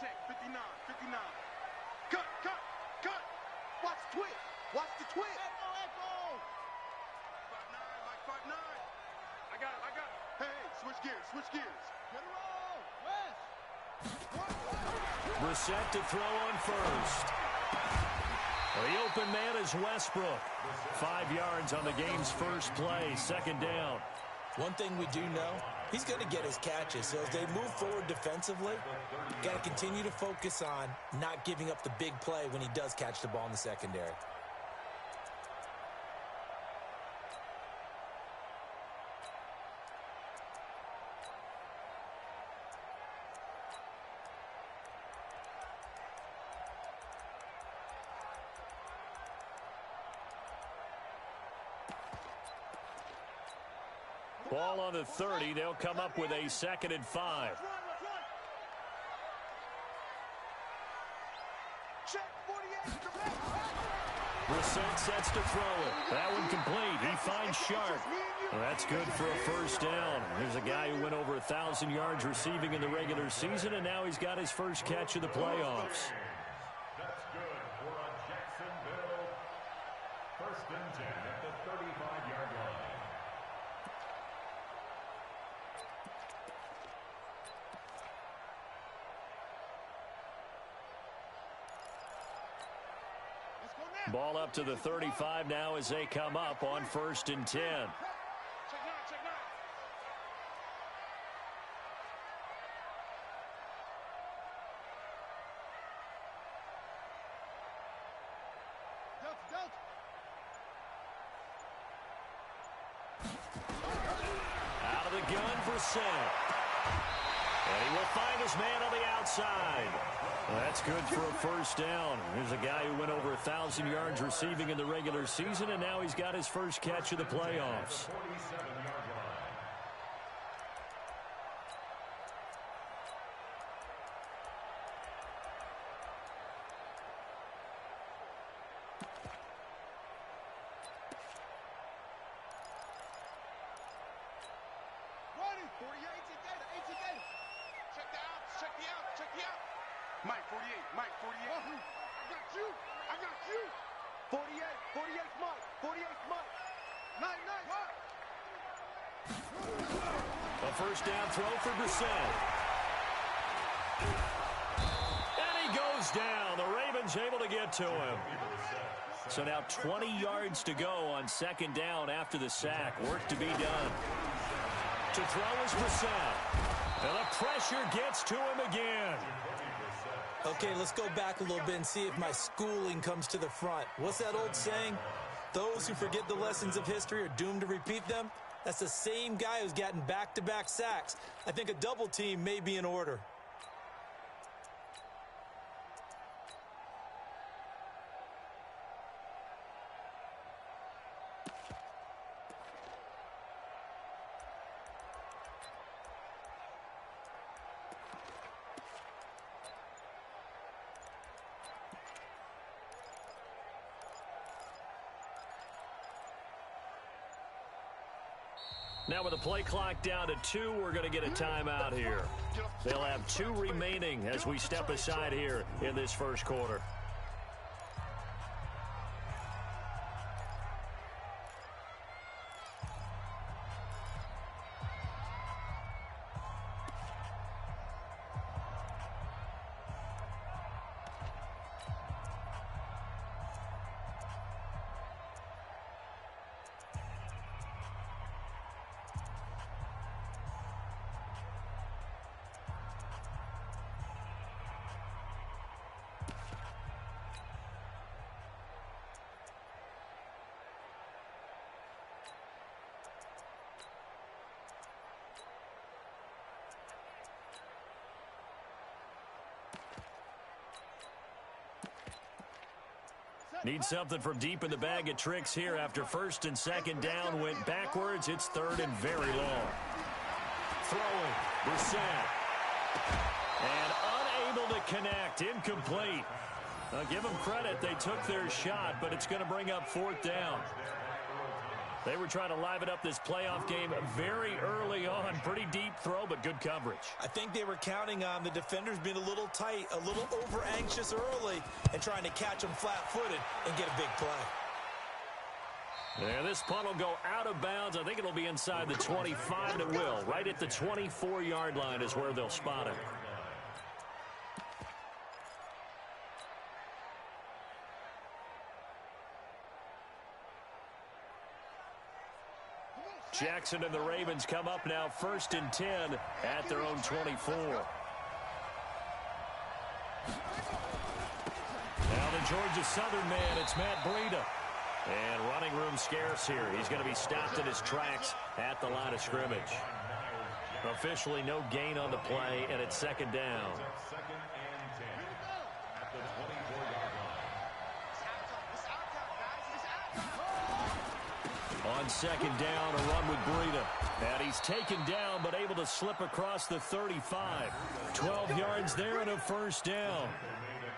check. 59, 59. Cut, cut, cut. Watch the twist. Watch the twist. Echo. 5'9", Mike 5'9". I got it. Hey, switch gears. Get a roll. West. Brissett to throw on first. The open man is Westbrook. 5 yards on the game's first play, second down. One thing we do know, he's going to get his catches. So as they move forward defensively, got to continue to focus on not giving up the big play when he does catch the ball in the secondary. Ball on the 30. They'll come up with a 2nd and 5. Brissett sets to throw it. That one complete. He finds Sharp. Well, that's good for a first down. Here's a guy who went over 1,000 yards receiving in the regular season, and now he's got his first catch of the playoffs. That's good for a Jacksonville 1st and 10 at the 35-yard line. Ball up to the 35 now as they come up on 1st and 10. Out of the gun, Brissett. And he will find his man on the outside. Well, that's good for a first down. Here's a guy who went over 1,000 yards receiving in the regular season, and now he's got his first catch of the playoffs. 47-yard line. Mike 48. I got you. 48 Mike. 48 Mike. Nice. A first down throw for Brissett. And he goes down. The Ravens able to get to him. So now 20 yards to go on 2nd down after the sack. Work to be done. To throw is Brissett. And the pressure gets to him again. Okay, let's go back a little bit and see if my schooling comes to the front. What's that old saying? Those who forget the lessons of history are doomed to repeat them. That's the same guy who's gotten back-to-back sacks. I think a double team may be in order. Now with the play clock down to 2, we're going to get a timeout here. They'll have 2 remaining as we step aside here in this first quarter. Need something from deep in the bag of tricks here after 1st and 2nd down went backwards. It's 3rd and very long. Throwing, Brissett. And unable to connect, incomplete. Give them credit, they took their shot, but it's going to bring up 4th down. They were trying to liven up this playoff game very early on. Pretty deep throw, but good coverage. I think they were counting on the defenders being a little tight, a little over-anxious early, and trying to catch them flat-footed and get a big play. Yeah, this punt will go out of bounds. I think it'll be inside the 25, and it will. Right at the 24-yard line is where they'll spot it. Jackson and the Ravens come up now 1st and 10 at their own 24. Now the Georgia Southern man, it's Matt Breida. And running room scarce here. He's going to be stopped in his tracks at the line of scrimmage. Officially no gain on the play, and it's 2nd down. On 2nd down, a run with Breida. And he's taken down, but able to slip across the 35. 12 yards there and a 1st down.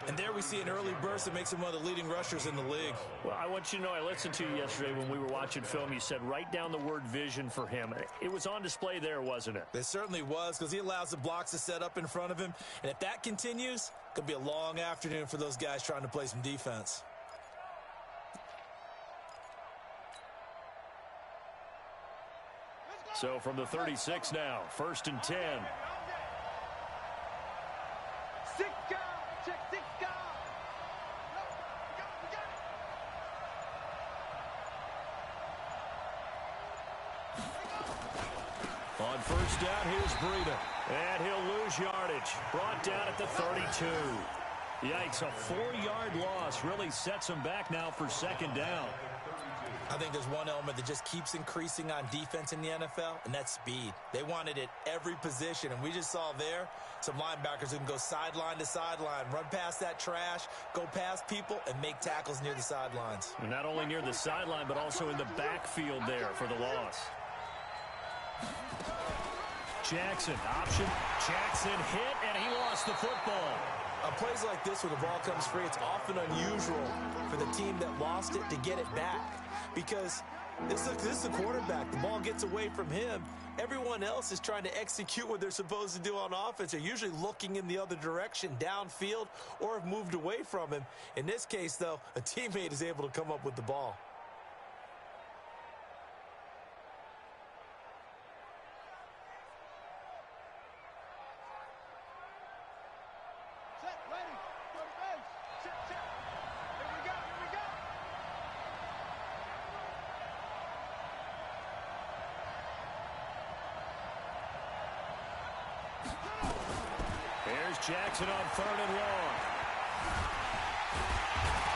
And there we see an early burst that makes him one of the leading rushers in the league. Well, I want you to know, I listened to you yesterday when we were watching film. You said write down the word vision for him. It was on display there, wasn't it? It certainly was, because he allows the blocks to set up in front of him. And if that continues, it could be a long afternoon for those guys trying to play some defense. So from the 36 now, 1st and 10. On 1st down, here's Breida. And he'll lose yardage. Brought down at the 32. Yikes, a 4-yard loss really sets him back now for 2nd down. I think there's one element that just keeps increasing on defense in the NFL, and that's speed. They want it at every position, and we just saw there some linebackers who can go sideline to sideline, run past that trash, go past people, and make tackles near the sidelines. And not only near the sideline, but also in the backfield there for the loss. Jackson, option. Jackson hit, and he lost the football. On plays like this where the ball comes free, it's often unusual for the team that lost it to get it back. Because this is the quarterback. The ball gets away from him. Everyone else is trying to execute what they're supposed to do on offense. They're usually looking in the other direction, downfield, or have moved away from him. In this case, though, a teammate is able to come up with the ball. Jackson on 3rd and long.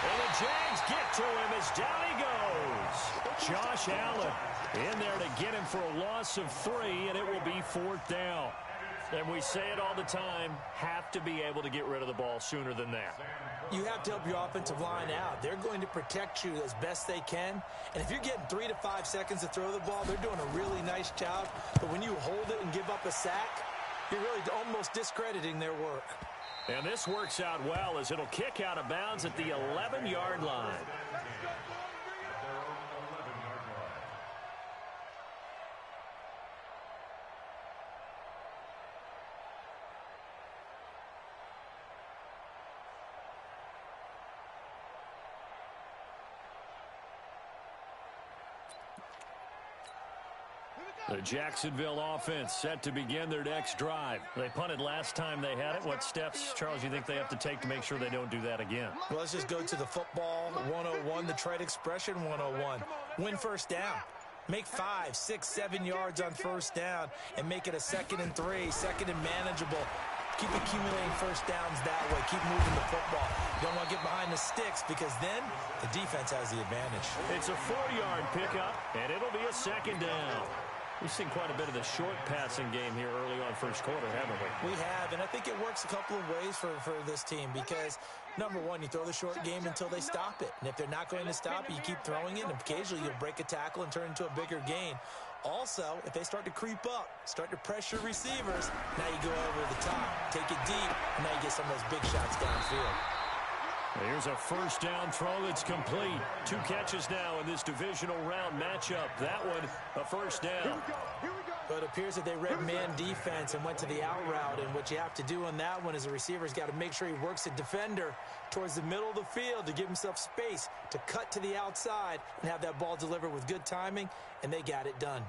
And the Jags get to him as down he goes. Josh Allen in there to get him for a loss of 3, and it will be 4th down. And we say it all the time, have to be able to get rid of the ball sooner than that. You have to help your offensive line out. They're going to protect you as best they can. And if you're getting 3 to 5 seconds to throw the ball, they're doing a really nice job. But when you hold it and give up a sack, you're really almost discrediting their work. And this works out well as it'll kick out of bounds at the 11-yard line. The Jacksonville offense set to begin their next drive. They punted last time they had it. What steps, Charles, you think they have to take to make sure they don't do that again? Well, let's just go to the football 101, the trade expression 101. Win 1st down. Make 5, 6, 7 yards on 1st down and make it a 2nd and 3, 2nd and manageable. Keep accumulating 1st downs that way. Keep moving the football. You don't want to get behind the sticks because then the defense has the advantage. It's a 4-yard pickup, and it'll be a 2nd down. We've seen quite a bit of the short passing game here early on 1st quarter, haven't we? We have, and I think it works a couple of ways for this team because, number one, you throw the short game until they stop it. And if they're not going to stop it, you keep throwing it, and occasionally you'll break a tackle and turn into a bigger gain. Also, if they start to creep up, start to pressure receivers, now you go over the top, take it deep, and now you get some of those big shots downfield. Here's a first down throw that's complete. 2 catches now in this divisional round matchup. That one, a first down. But it appears that they read man defense and went to the out route. And what you have to do on that one is the receiver's got to make sure he works the defender towards the middle of the field to give himself space to cut to the outside and have that ball delivered with good timing, and they got it done.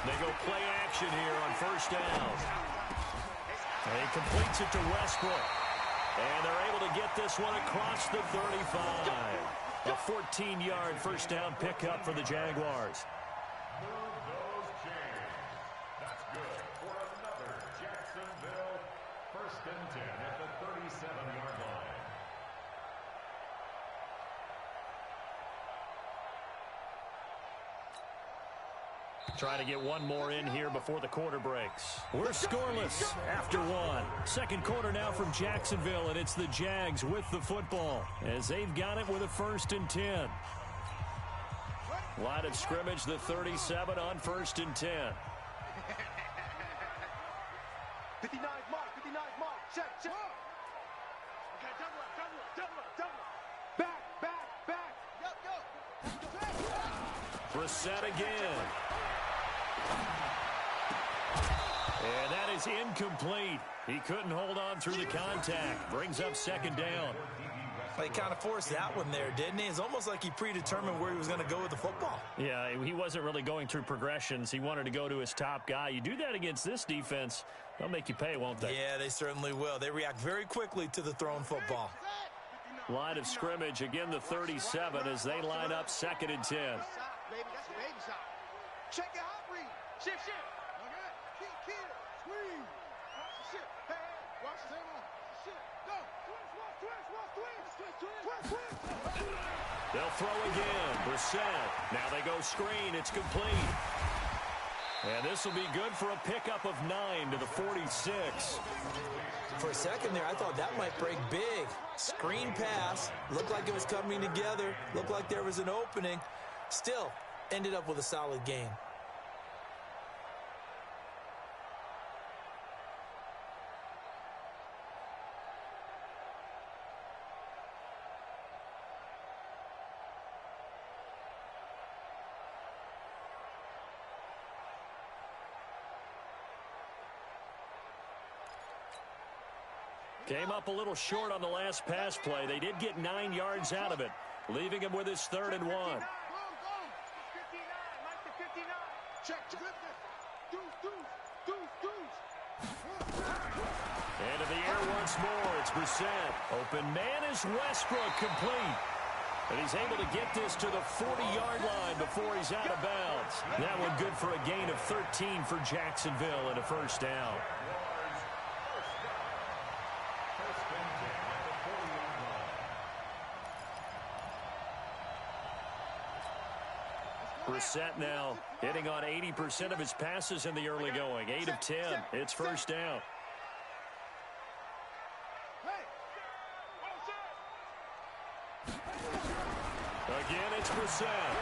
They go play action here on first down. And he completes it to Westbrook. And they're able to get this one across the 35. A 14-yard first down pickup for the Jaguars. Move those chains. That's good for another Jacksonville first and 10 at the 37-yard line. Trying to get one more in here before the quarter breaks. We're scoreless after one. Second quarter now from Jacksonville, and it's the Jags with the football as they've got it with a first and 10. Line of scrimmage, the 37 on first and 10. 59 mark, 59 mark. Check. Okay, double up. Back. Go. Brissett again. And that is incomplete. He couldn't hold on through the contact. Brings up second down. He kind of forced that one there, didn't he? It's almost like he predetermined where he was going to go with the football. Yeah, he wasn't really going through progressions. He wanted to go to his top guy. You do that against this defense, they'll make you pay, won't they? Yeah, they certainly will. They react very quickly to the thrown football. Line of scrimmage, again the 37 as they line up second and 10. Baby, that's a baby shot. Check your hot read. Shift. Okay. Keep squeeze. Watch the shit. Hey, watch the same on. Shit. Go. Twist. They'll throw again. Brissett. Now they go screen. It's complete. And this will be good for a pickup of 9 to the 46. For a second there, I thought that might break big. Screen pass. Looked like it was coming together. Looked like there was an opening. Still, ended up with a solid gain. Came up a little short on the last pass play. They did get 9 yards out of it, leaving him with his 3rd and 1. Go. 59. Mike to 59. Check. Deuce. Into the air once more. It's Brissett. Open man is Westbrook, complete. And he's able to get this to the 40-yard line before he's out of bounds. That one good for a gain of 13 for Jacksonville and a first down. Brissett now hitting on 80% of his passes in the early going. 8 of 10. It's first down. Again, it's Brissett.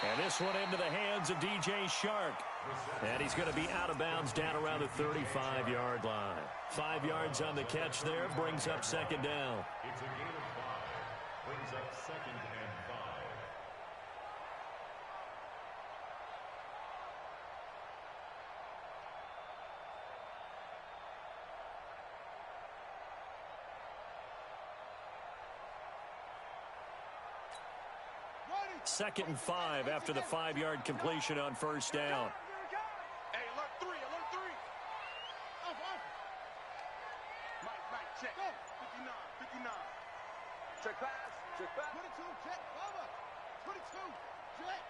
And this one into the hands of DJ Shark. And he's going to be out of bounds down around the 35-yard line. 5 yards on the catch there. Brings up second down. It's a gain of 5. Brings up second and 5. Second and 5 after the 5-yard completion on first down. Hey, alert 3. Off. Mike, check. 59. Check pass. 22, check. Cover. 22, check.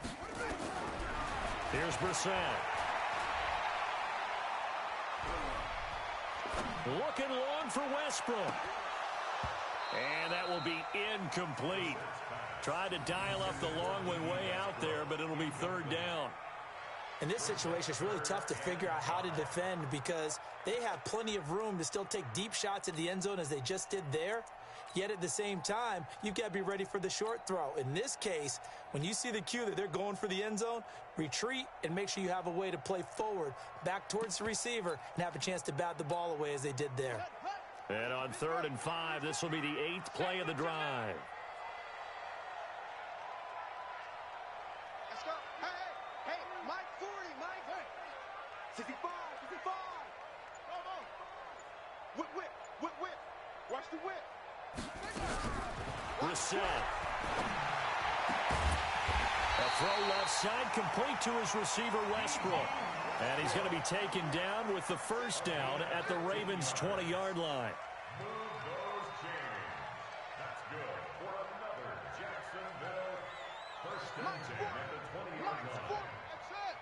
Here's Brissett. Looking long for Westbrook. And that will be incomplete. Tried to dial up the long one way out there, but it'll be third down. In this situation, it's really tough to figure out how to defend because they have plenty of room to still take deep shots at the end zone as they just did there. Yet at the same time, you've got to be ready for the short throw. In this case, when you see the cue that they're going for the end zone, retreat and make sure you have a way to play forward, back towards the receiver, and have a chance to bat the ball away as they did there. And on 3rd and 5, this will be the 8th play of the drive. Let's go. Hey, Mike 40, Mike. Hey. 65, 65. Go. Whip. Watch the whip. Brissett. A throw left side, complete to his receiver, Westbrook. And he's going to be taken down with the first down at the Ravens' 20-yard line. Move those chains. That's good for another Jacksonville. First and 10 at the 20-yard line. That's it.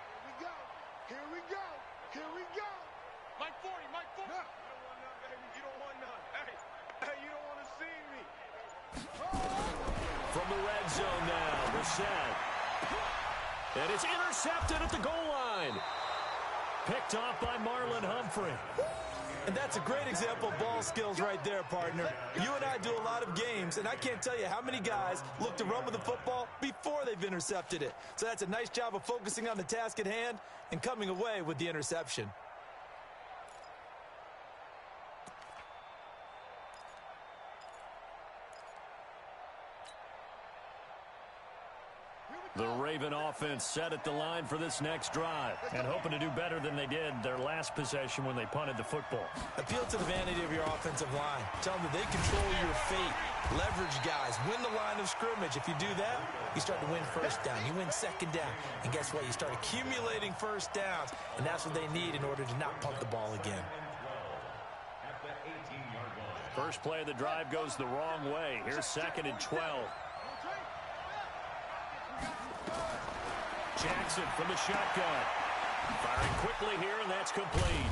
Here we go. Mike 40. No. You don't want none, baby. You don't want none. Hey, you don't want to see me. From the red zone now, Brissett. And it's intercepted at the goal line. Picked off by Marlon Humphrey. And that's a great example of ball skills right there, partner. You and I do a lot of games, and I can't tell you how many guys look to run with the football before they've intercepted it. So that's a nice job of focusing on the task at hand and coming away with the interception. The Raven offense set at the line for this next drive and hoping to do better than they did their last possession when they punted the football. Appeal to the vanity of your offensive line. Tell them that they control your fate. Leverage guys. Win the line of scrimmage. If you do that, you start to win first down. You win second down. And guess what? You start accumulating first downs. And that's what they need in order to not punt the ball again. First play of the drive goes the wrong way. Here's 2nd and 12. Jackson from the shotgun. Firing quickly here, and that's complete.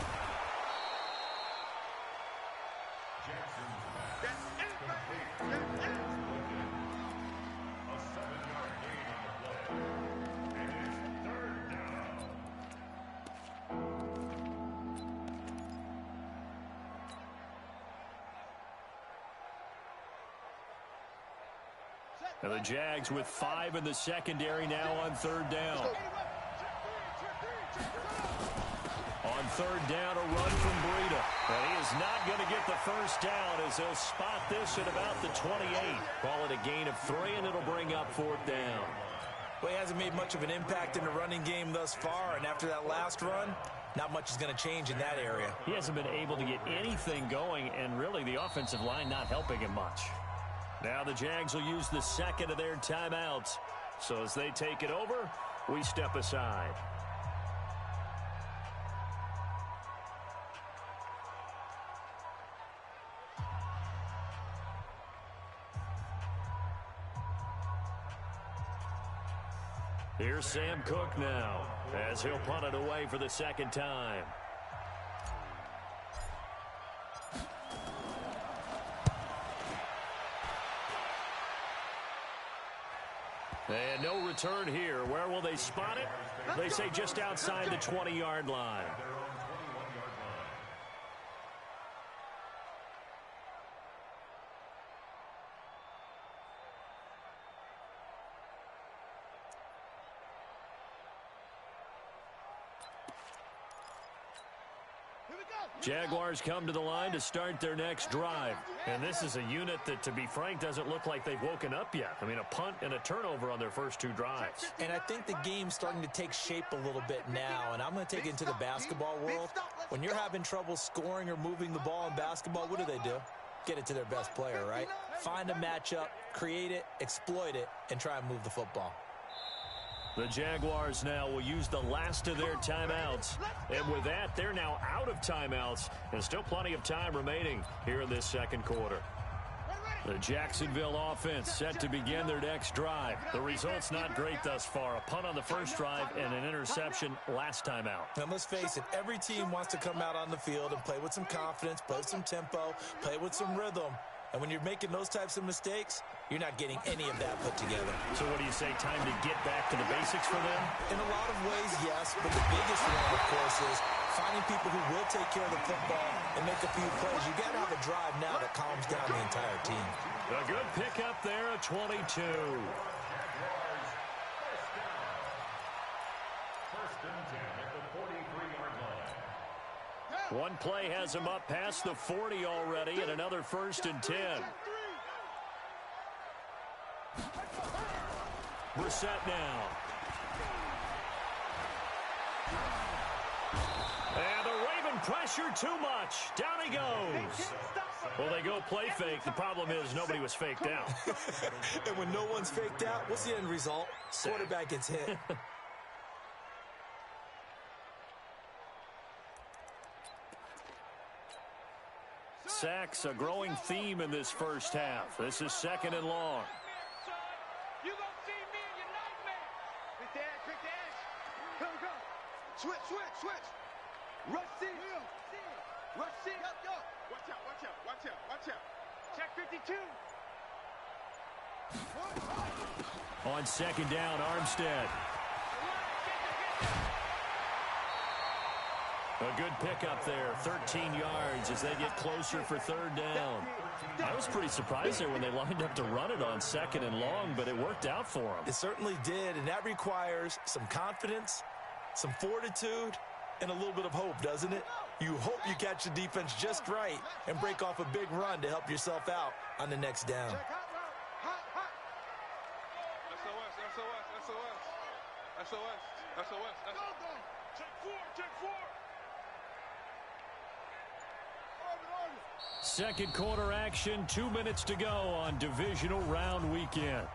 A 7-yard gain on the play. And it's 3rd down. And the Jags with 5 in the secondary now on 3rd down. On 3rd down, a run from Breida. And he is not going to get the first down as they'll spot this at about the 28. Call it a gain of 3, and it'll bring up 4th down. Well, he hasn't made much of an impact in the running game thus far, and after that last run, not much is going to change in that area. He hasn't been able to get anything going, and really the offensive line not helping him much. Now the Jags will use the 2nd of their timeouts. So as they take it over, we step aside. Here's Sam Cook now as he'll punt it away for the 2nd time. And no return here. Where will they spot it? They say just outside the 20-yard line. Jaguars come to the line to start their next drive. And this is a unit that, to be frank, doesn't look like they've woken up yet. I mean, a punt and a turnover on their first 2 drives. And I think the game's starting to take shape a little bit now. And I'm going to take it into the basketball world. When you're having trouble scoring or moving the ball in basketball, what do? Get it to their best player, right? Find a matchup, create it, exploit it, and try and move the football. The Jaguars now will use the last of their timeouts. And with that, they're now out of timeouts. And still plenty of time remaining here in this 2nd quarter. The Jacksonville offense set to begin their next drive. The result's not great thus far. A punt on the first drive and an interception last time out. And let's face it, every team wants to come out on the field and play with some confidence, play with some tempo, play with some rhythm. And when you're making those types of mistakes, you're not getting any of that put together. So what do you say, time to get back to the basics for them? In a lot of ways, yes, but the biggest one, of course, is finding people who will take care of the football and make a few plays. You got to have a drive now that calms down the entire team. A good pickup there at 22. First and 10 at the 43-yard line. One play has him up past the 40 already, and another first and 10. Brissett now. And the Raven pressure too much. Down he goes. Well, they go play fake. The problem is nobody was faked out. And when no one's faked out, what's the end result? Quarterback gets hit. Sacks, a growing theme in this first half. This is second and long. You gonna see me in your nightmare. Quick dash, quick dash. Go, go. Switch, switch, switch. Rush C. Rush C. Go. Watch out, watch out, watch out, watch out. Check 52. On second down, Armstead. A good pickup there, 13 yards as they get closer for third down. I was pretty surprised there when they lined up to run it on second and long, but it worked out for them. It certainly did, and that requires some confidence, some fortitude, and a little bit of hope, doesn't it? You hope you catch the defense just right and break off a big run to help yourself out on the next down. SOS. Check four. Second quarter action, 2 minutes to go on divisional round weekend.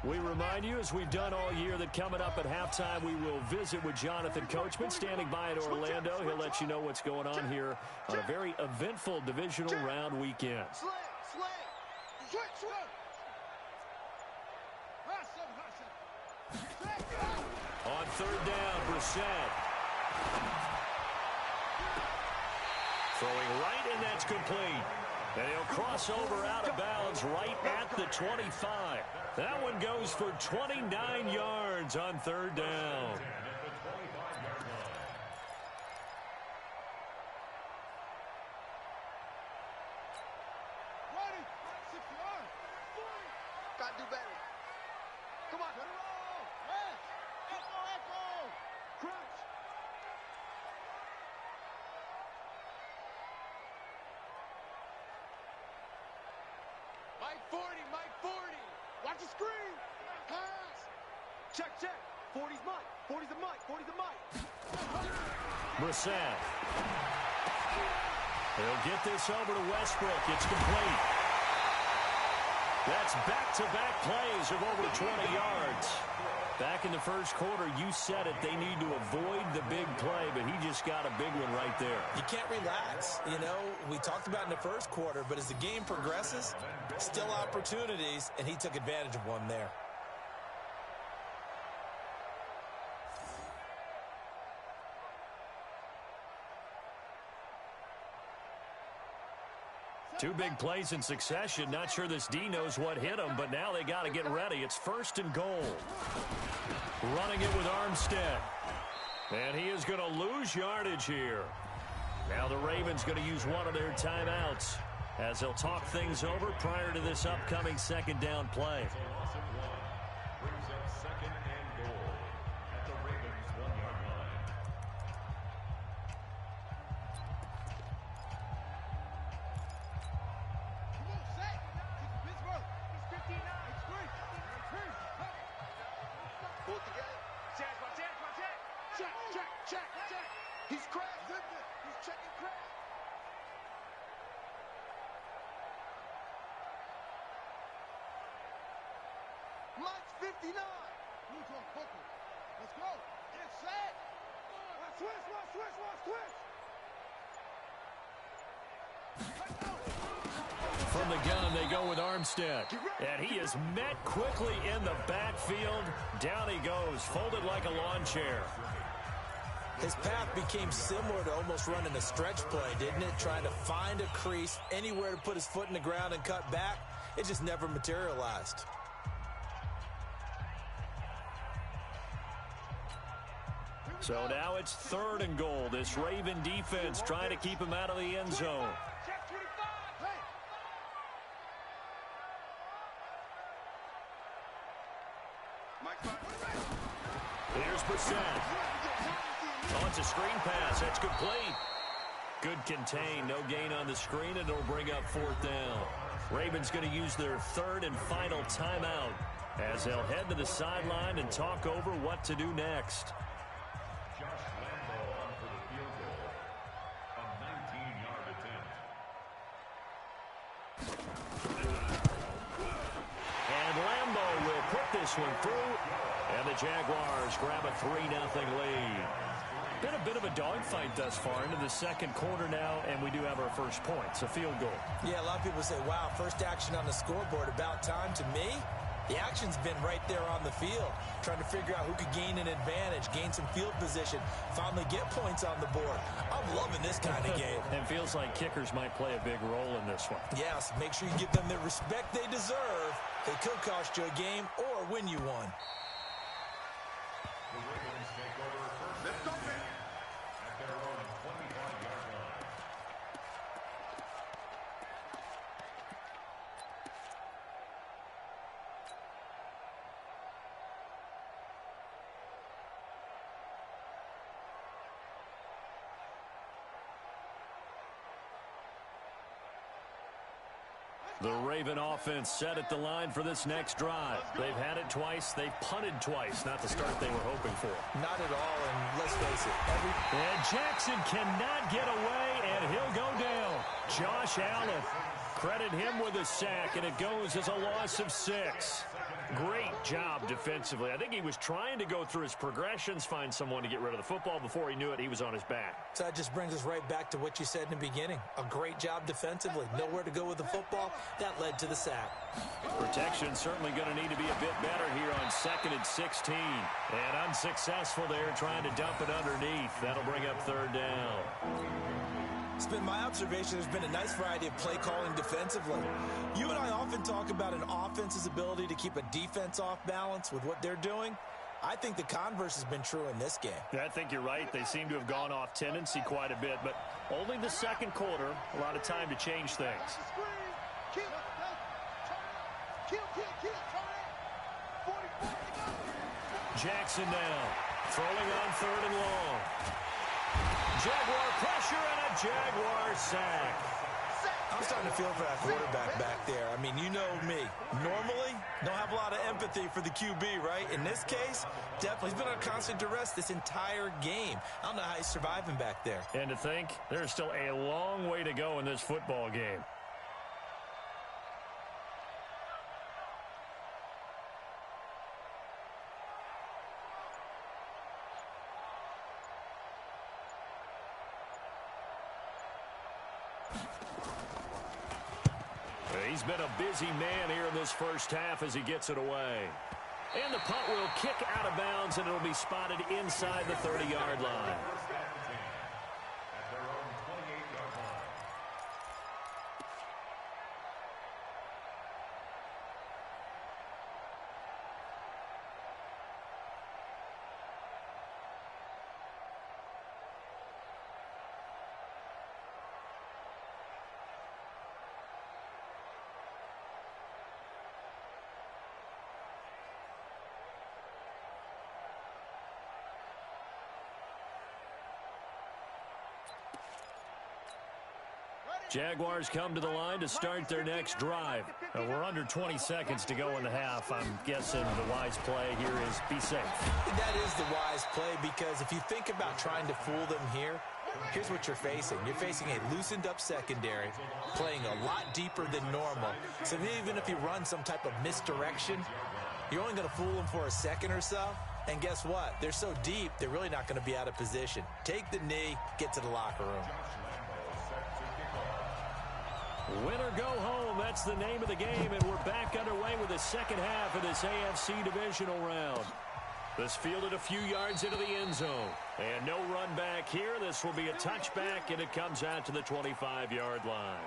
We remind you, as we've done all year, that coming up at halftime, we will visit with Jonathan Coachman, standing by at Orlando. He'll let you know what's going on here on a very eventful divisional round weekend. On third down, Brissett. Throwing right, and that's complete. And he'll cross over out of bounds right at the 25. That one goes for 29 yards on third down. Gotta do better. Come on. Echo. Crunch. Mike 40. Watch the screen. Pass. Check. 40's Mike. 40's a Mike. Brissett. He'll get this over to Westbrook. It's complete. That's back-to-back plays of over 20 yards. Back in the first quarter, you said it, they need to avoid the big play, but he just got a big one right there. You can't relax. You know, we talked about in the first quarter, but as the game progresses, still opportunities, and he took advantage of one there. Two big plays in succession. Not sure this D knows what hit him, but now they got to get ready. It's first and goal. Running it with Armstead. And he is going to lose yardage here. Now the Ravens going to use one of their timeouts as they'll talk things over prior to this upcoming second down play. Brings up second and goal at the Ravens' 1-yard line. Pull it together. Check. He's cracked. He's checking crack. Mike's 59. Let's go. Get set. Switch. From the gun, they go with Armstead. And he is met quickly in the backfield. Down he goes, folded like a lawn chair. His path became similar to almost running a stretch play, didn't it? Trying to find a crease, anywhere to put his foot in the ground and cut back. It just never materialized. So now it's 3rd and goal. This Raven defense trying to keep him out of the end zone. Here's Brissett. Oh, it's a screen pass. That's complete. Good contain. No gain on the screen, and it'll bring up 4th down. Ravens going to use their 3rd and final timeout as they'll head to the sideline and talk over what to do next. This one through, and the Jaguars grab a 3-0 lead. Been a bit of a dogfight thus far into the 2nd quarter now, and we do have our first points, a field goal. Yeah, a lot of people say, wow, first action on the scoreboard, about time. To me, the action's been right there on the field, trying to figure out who could gain an advantage, gain some field position, finally get points on the board. I'm loving this kind of game. And feels like kickers might play a big role in this one. Yes, make sure you give them the respect they deserve. They could cost you a game or win you one. The Ravens take over first and 10 at their own 25-yard line. The Raven offense set at the line for this next drive. They've had it twice. They've punted twice. Not the start they were hoping for. Not at all, and let's face it. And Jackson cannot get away, and he'll go down. Josh Allen, credit him with a sack, and it goes as a loss of 6. Great job defensively. I think he was trying to go through his progressions, find someone to get rid of the football. Before he knew it, he was on his back. So that just brings us right back to what you said in the beginning. A great job defensively. Nowhere to go with the football. That led to the sack. Protection certainly going to need to be a bit better here on 2nd and 16. And unsuccessful there, trying to dump it underneath. That'll bring up 3rd down. It's been my observation there's been a nice variety of play calling defensively. You and I often talk about an offense's ability to keep a defense off balance with what they're doing. I think the converse has been true in this game. Yeah, I think you're right. They seem to have gone off tendency quite a bit, but only the 2nd quarter, a lot of time to change things. Jackson now, throwing on 3rd and long. Jaguar pressure and a Jaguar sack. I'm starting to feel for that quarterback back there. I mean, you know me. Normally, don't have a lot of empathy for the QB, right? In this case, definitely. He's been on constant duress this entire game. I don't know how he's surviving back there. And to think, there's still a long way to go in this football game. He's been a busy man here in this first half as he gets it away. And the punt will kick out of bounds, and it'll be spotted inside the 30-yard line. Jaguars come to the line to start their next drive. We're under 20 seconds to go in the half. I'm guessing the wise play here is be safe. That is the wise play, because if you think about trying to fool them here, here's what you're facing. You're facing a loosened up secondary, playing a lot deeper than normal. So even if you run some type of misdirection, you're only going to fool them for a second or so. And guess what? They're so deep, they're really not going to be out of position. Take the knee, get to the locker room. Win or go home, that's the name of the game, and we're back underway with the second half of this AFC divisional round. This fielded a few yards into the end zone. And no run back here. This will be a touchback, and it comes out to the 25-yard line.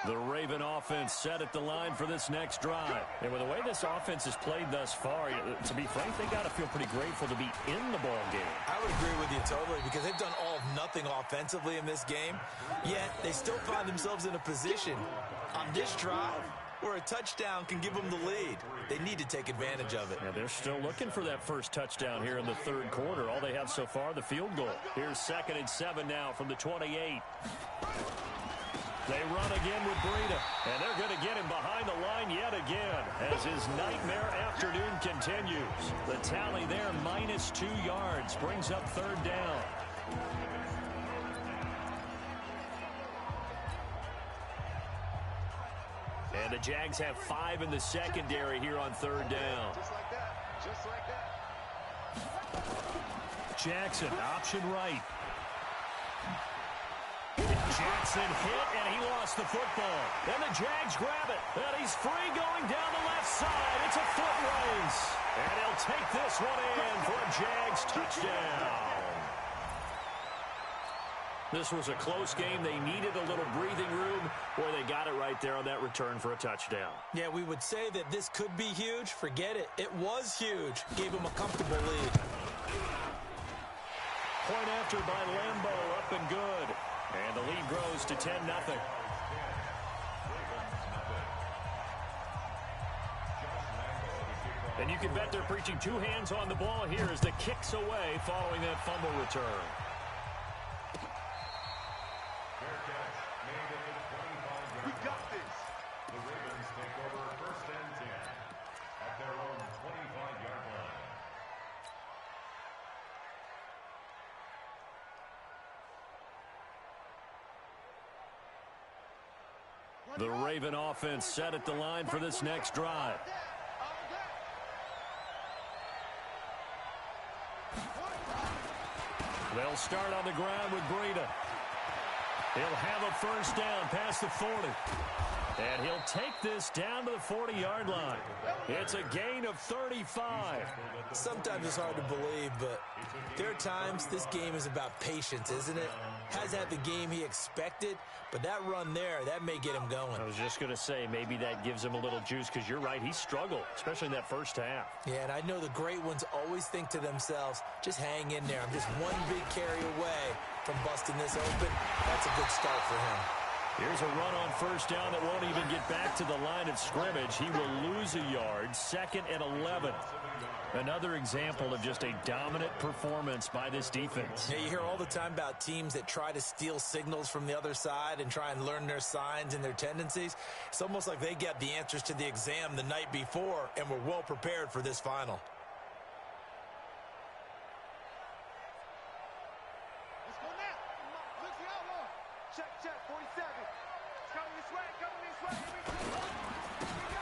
The Raven offense set at the line for this next drive. And with the way this offense has played thus far, to be frank, they got to feel pretty grateful to be in the ball game. I would agree with you totally because they've done all of nothing offensively in this game, yet they still find themselves in a position on this drive where a touchdown can give them the lead. They need to take advantage of it. Yeah, they're still looking for that first touchdown here in the third quarter. All they have so far, the field goal. Here's 2nd and 7 now from the 28. They run again with Breida, and they're going to get him behind the line yet again as his nightmare afternoon continues. The tally there, minus 2 yards, brings up 3rd down. And the Jags have 5 in the secondary here on 3rd down. Just like that. Just like that. Jackson, option right. Jackson hit, and he lost the football. And the Jags grab it. And he's free going down the left side. It's a foot race. And he'll take this one in for a Jags touchdown. This was a close game. They needed a little breathing room, where they got it right there on that return for a touchdown. Yeah, we would say that this could be huge. Forget it. It was huge. Gave him a comfortable lead. Point after by Lambo, up and good. And the lead grows to 10-0. And you can bet they're preaching 2 hands on the ball here as the kick's away following that fumble return. We got this. The Ravens take over 1st and 10 at their own 25-yard line. The Raven offense set at the line for this next drive. They'll start on the ground with Breida. He'll have a first down past the 40. And he'll take this down to the 40-yard line. It's a gain of 35. Sometimes it's hard to believe, but there are times this game is about patience, isn't it? Hasn't had the game he expected, but that run there, that may get him going. I was just going to say, maybe that gives him a little juice, because you're right, he struggled, especially in that first half. Yeah, and I know the great ones always think to themselves, just hang in there. I'm just one big carry away from busting this open. That's a good start for him. Here's a run on first down that won't even get back to the line of scrimmage. He will lose a yard, 2nd and 11. Another example of just a dominant performance by this defense. Yeah, you hear all the time about teams that try to steal signals from the other side and try and learn their signs and their tendencies. It's almost like they get the answers to the exam the night before and were well prepared for this final. Let's go now. Look the outlaw. Check, 47. Coming this way,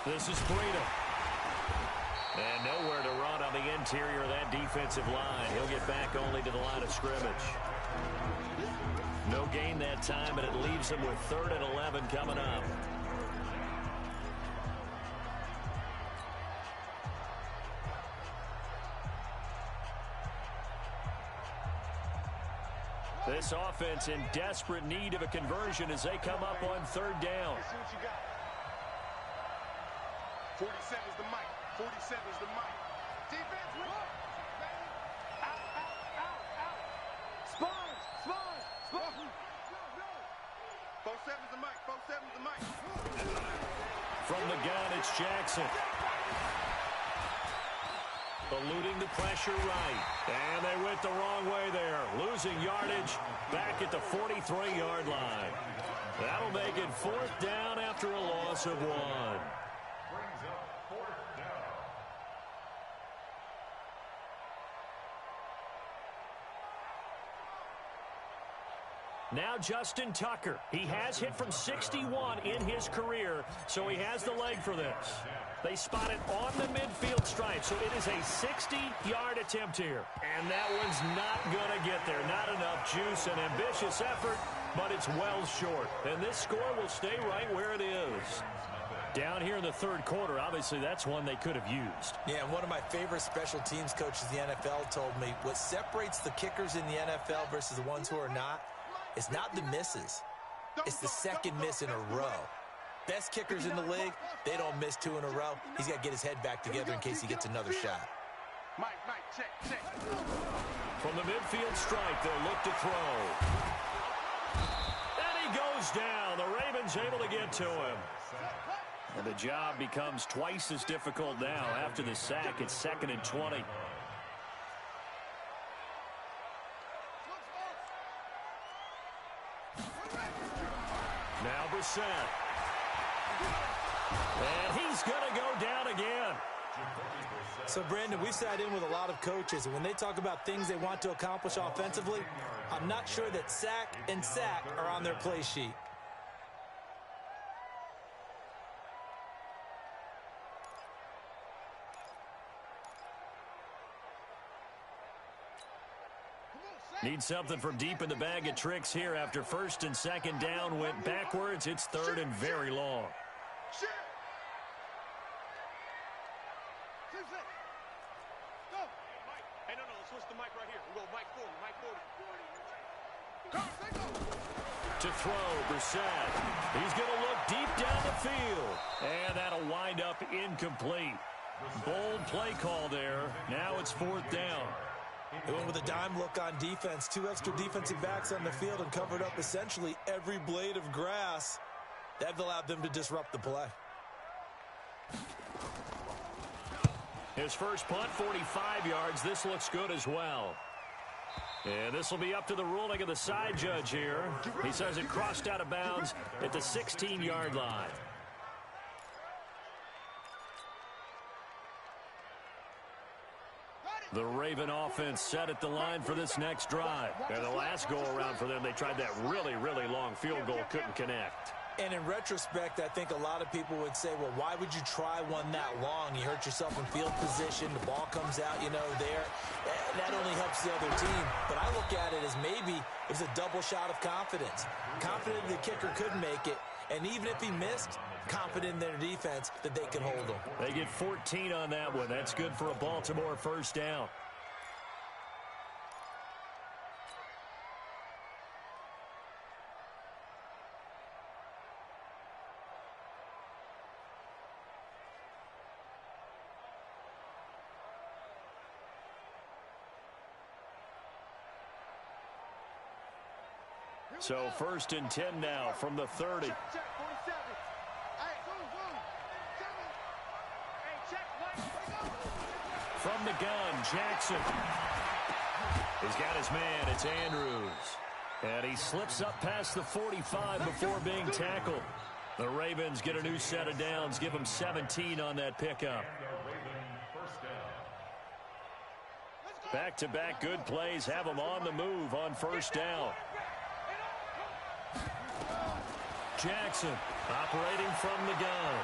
This is Breida. And nowhere to run on the interior of that defensive line. He'll get back only to the line of scrimmage. No gain that time, and it leaves him with 3rd and 11 coming up. This offense in desperate need of a conversion as they come up on 3rd down. Let's see what you got. 47's the mic. 47's the mic. Defense, run! Out. Spine. 47's the mic. 47's the mic. From the gun, it's Jackson. Eluding the pressure right. And they went the wrong way there. Losing yardage back at the 43-yard line. That'll make it 4th down after a loss of 1. Brings up 4th down. Now Justin Tucker. He has hit from 61 in his career, so he has the leg for this. They spot it on the midfield stripe, so it is a 60-yard attempt here. And that one's not going to get there. Not enough juice and ambitious effort, but it's well short. And this score will stay right where it is. Down here in the third quarter, obviously that's one they could have used. Yeah, and one of my favorite special teams coaches in the NFL told me what separates the kickers in the NFL versus the ones who are not is not the misses. It's the second miss in a row. Best kickers in the league, they don't miss 2 in a row. He's got to get his head back together in case he gets another shot. Mike, check. From the midfield stripe, they'll look to throw. And he goes down. The Ravens able to get to him. And the job becomes twice as difficult now. After the sack, it's 2nd and 20. Now Brissett. And he's going to go down again. So, Brandon, we've sat in with a lot of coaches, and when they talk about things they want to accomplish offensively, I'm not sure that sack and sack are on their play sheet. Need something from deep in the bag of tricks here after 1st and 2nd down went backwards. It's 3rd and very long. Shit. Go. Hey, no, let's switch the mic right here. We go Mike 40. To throw, Brissett. He's going to look deep down the field. And that'll wind up incomplete. Bold play call there. Now it's 4th down. They went with a dime look on defense. 2 extra defensive backs on the field and covered up essentially every blade of grass. That allowed them to disrupt the play. His first punt, 45 yards. This looks good as well. And this will be up to the ruling of the side judge here. He says it crossed out of bounds at the 16-yard line. The Raven offense set at the line for this next drive. And the last go-around for them, they tried that really, really long field goal, couldn't connect. And in retrospect, I think a lot of people would say, well, why would you try one that long? You hurt yourself in field position. The ball comes out, there. That only helps the other team. But I look at it as maybe it was a double shot of confidence. Confident the kicker could make it. And even if he missed, confident in their defense that they could hold him. They get 14 on that one. That's good for a Baltimore first down. So 1st and 10 now from the 30. From the gun, Jackson. He's got his man. It's Andrews. And he slips up past the 45 before being tackled. The Ravens get a new set of downs. Give them 17 on that pickup. Back-to-back good plays have them on the move on first down. Jackson operating from the gun.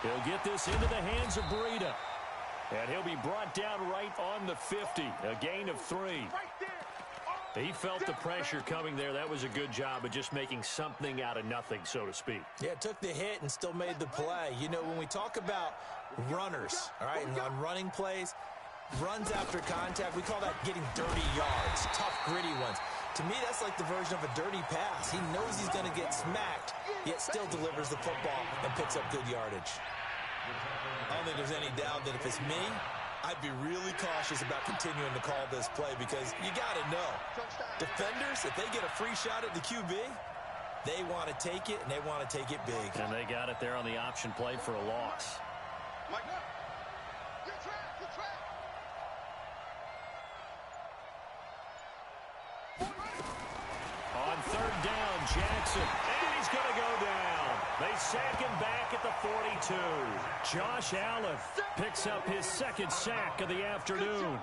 He'll get this into the hands of Breida. And he'll be brought down right on the 50. A gain of 3. He felt the pressure coming there. That was a good job of just making something out of nothing, so to speak. Yeah, took the hit and still made the play. When we talk about runners, all right, and on running plays, runs after contact, we call that getting dirty yards, tough, gritty ones. To me, that's like the version of a dirty pass. He knows he's going to get smacked, yet still delivers the football and picks up good yardage. I don't think there's any doubt that if it's me, I'd be really cautious about continuing to call this play because you got to know, defenders, if they get a free shot at the QB, they want to take it, and they want to take it big. And they got it there on the option play for a loss. On 3rd down, Jackson. And he's going to go down. They sack him back at the 42. Josh Allen picks up his 2nd sack of the afternoon.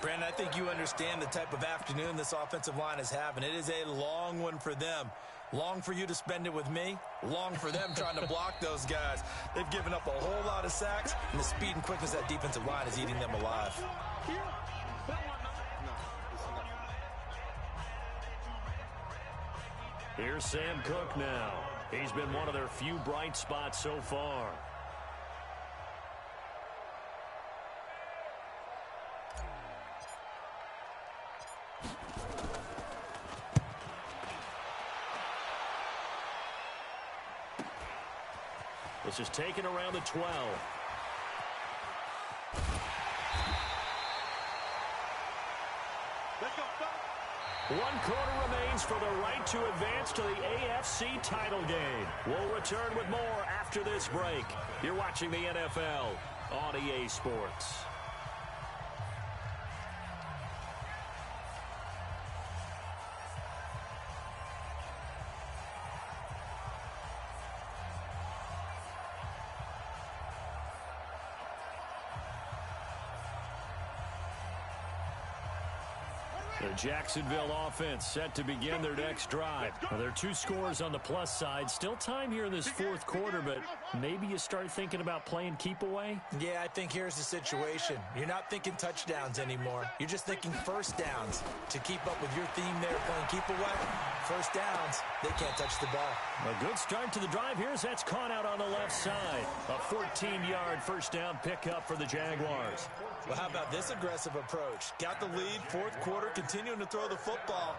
Brandon, I think you understand the type of afternoon this offensive line is having. It is a long one for them. Long for you to spend it with me. Long for them trying to block those guys. They've given up a whole lot of sacks, and the speed and quickness of that defensive line is eating them alive. Here's Sam Cook now. He's been one of their few bright spots so far. This is taken around the 12. One quarter remains for the right to advance to the AFC title game. We'll return with more after this break. You're watching the NFL on EA Sports. The Jacksonville offense set to begin their next drive. Well, there are 2 scores on the plus side. Still time here in this fourth quarter, but maybe you start thinking about playing keep away? Yeah, I think here's the situation. You're not thinking touchdowns anymore. You're just thinking first downs. To keep up with your theme there, playing keep away, first downs, they can't touch the ball. A good start to the drive here as that's caught out on the left side. A 14-yard first down pickup for the Jaguars. Well, how about this aggressive approach? Got the lead, fourth quarter, continuing to throw the football.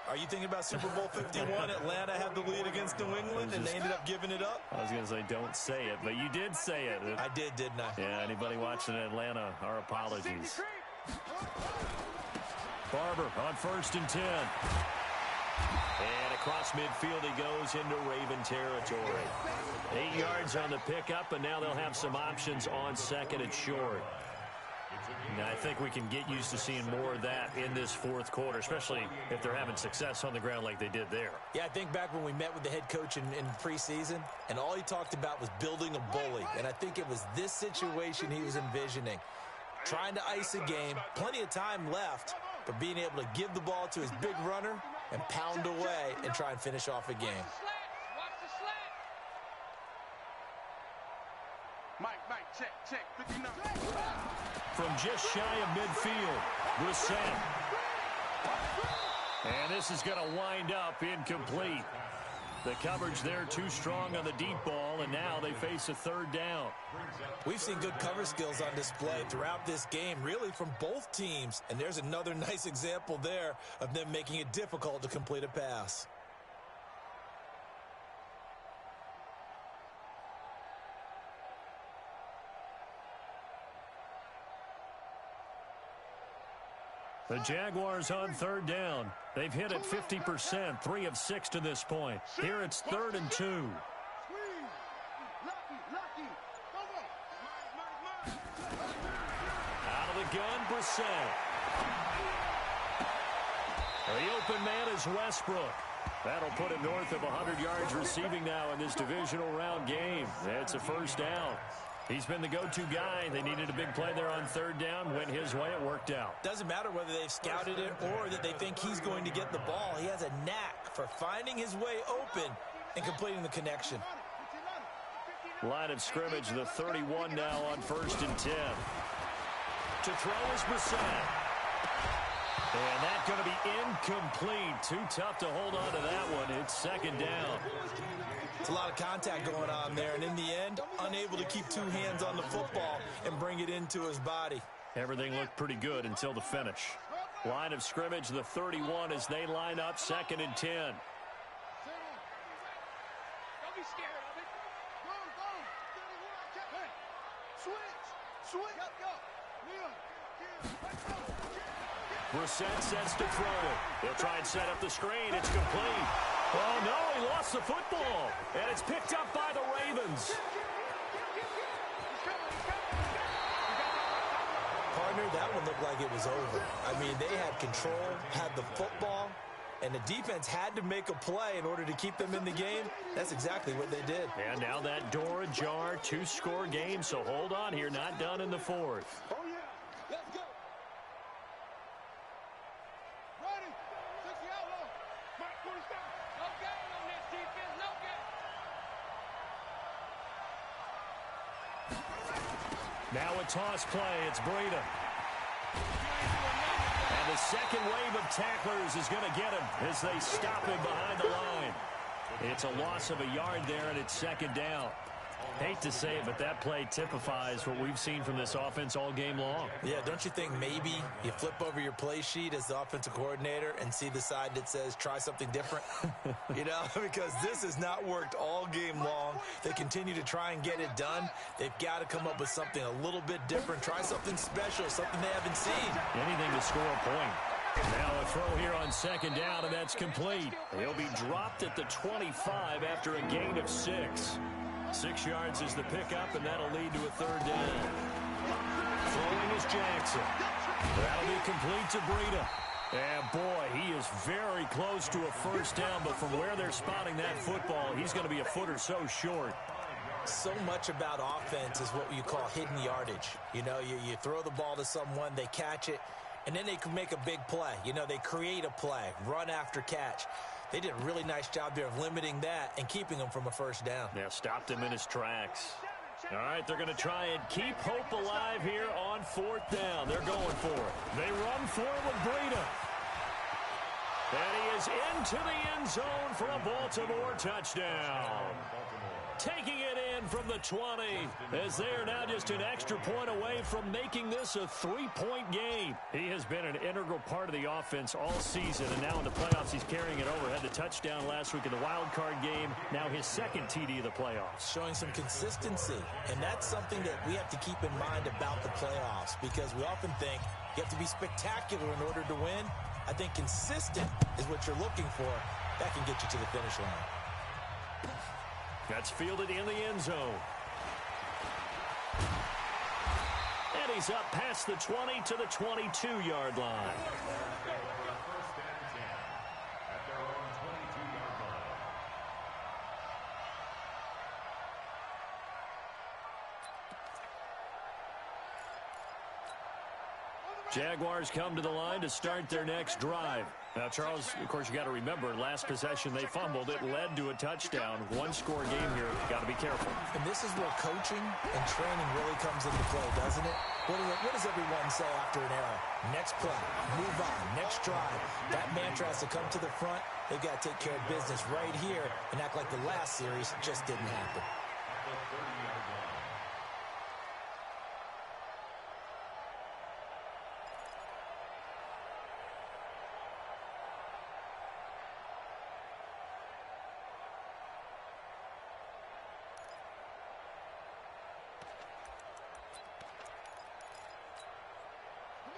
Are you thinking about Super Bowl 51? Atlanta had the lead against New England, and they ended up giving it up? I was going to say, don't say it, but you did say it. I did, didn't I? Yeah, anybody watching Atlanta, our apologies. Barber on 1st and 10. And across midfield he goes into Raven territory. 8 yards on the pickup, and now they'll have some options on 2nd and short. Now, I think we can get used to seeing more of that in this fourth quarter, especially if they're having success on the ground like they did there. Yeah, I think back when we met with the head coach in preseason, and all he talked about was building a bully. And I think it was this situation he was envisioning. Trying to ice a game, plenty of time left, but being able to give the ball to his big runner and pound away and try and finish off a game. Mike, check, 59. From just shy of midfield, Brissett. And this is going to wind up incomplete. The coverage there too strong on the deep ball, and now they face a 3rd down. We've seen good cover skills on display throughout this game, really from both teams. And there's another nice example there of them making it difficult to complete a pass. The Jaguars on 3rd down. They've hit it 50%, 3 of 6 to this point. Here it's 3rd and 2. Out of the gun, Brissett. The open man is Westbrook. That'll put him north of 100 yards receiving now in this divisional round game. It's a 1st down. He's been the go-to guy. They needed a big play there on 3rd down. Went his way. It worked out. Doesn't matter whether they've scouted it or that they think he's going to get the ball. He has a knack for finding his way open and completing the connection. Line of scrimmage, the 31 now on 1st and 10. To throw is Brissett. And that's going to be incomplete. Too tough to hold on to that one. It's 2nd down. It's a lot of contact going on there, and in the end, unable to keep 2 hands on the football and bring it into his body. Everything looked pretty good until the finish. Line of scrimmage, the 31 as they line up 2nd and 10. Don't be scared of it. Go. Hey, switch. Brissett sets to throw it. He'll try and set up the screen. It's complete. Oh, no, he lost the football. And it's picked up by the Ravens. Partner, that one looked like it was over. I mean, they had control, had the football, and the defense had to make a play in order to keep them in the game. That's exactly what they did. And now that door ajar, 2-score game, so hold on here, not done in the 4th. Oh, yeah. Let's go. Now a toss play. It's Breida. And the second wave of tacklers is going to get him as they stop him behind the line. It's a loss of a yard there, and it's second down. Hate to say it, but that play typifies what we've seen from this offense all game long. Yeah, don't you think maybe you flip over your play sheet as the offensive coordinator and see the side that says try something different? You know, because this has not worked all game long. They continue to try and get it done. They've got to come up with something a little bit different. Try something special, something they haven't seen. Anything to score a point. Now a throw here on second down, and that's complete. He'll be dropped at the 25 after a gain of 6. 6 yards is the pickup, and that'll lead to a third down. Throwing is Jackson. That'll be complete to Breida. And boy, he is very close to a first down, but from where they're spotting that football, he's going to be a foot or so short. So much about offense is what you call hidden yardage. You know, you throw the ball to someone, they catch it, and then they can make a big play. You know, they create a play, run after catch. They did a really nice job there of limiting that and keeping him from a first down. Yeah, stopped him in his tracks. All right, they're going to try and keep hope alive here on fourth down. They're going for it. They run for it with Breida. And he is into the end zone for a Baltimore touchdown. Taking it in from the 20 as they are now just an extra point away from making this a 3-point game. He has been an integral part of the offense all season, and now in the playoffs he's carrying it over. Had the touchdown last week in the wild card game. Now his second TD of the playoffs. Showing some consistency, and that's something that we have to keep in mind about the playoffs, because we often think you have to be spectacular in order to win. I think consistent is what you're looking for. That can get you to the finish line. That's fielded in the end zone. And he's up past the 20 to the 22-yard line. First and 10 at their own 22-yard line. Jaguars come to the line to start their next drive. Now, Charles, of course, you got to remember, last possession they fumbled. It led to a touchdown. One-score game here. Got to be careful. And this is where coaching and training really comes into play, doesn't it? What does everyone say after an error? Next play, move on, next drive. That mantra has to come to the front. They've got to take care of business right here and act like the last series just didn't happen.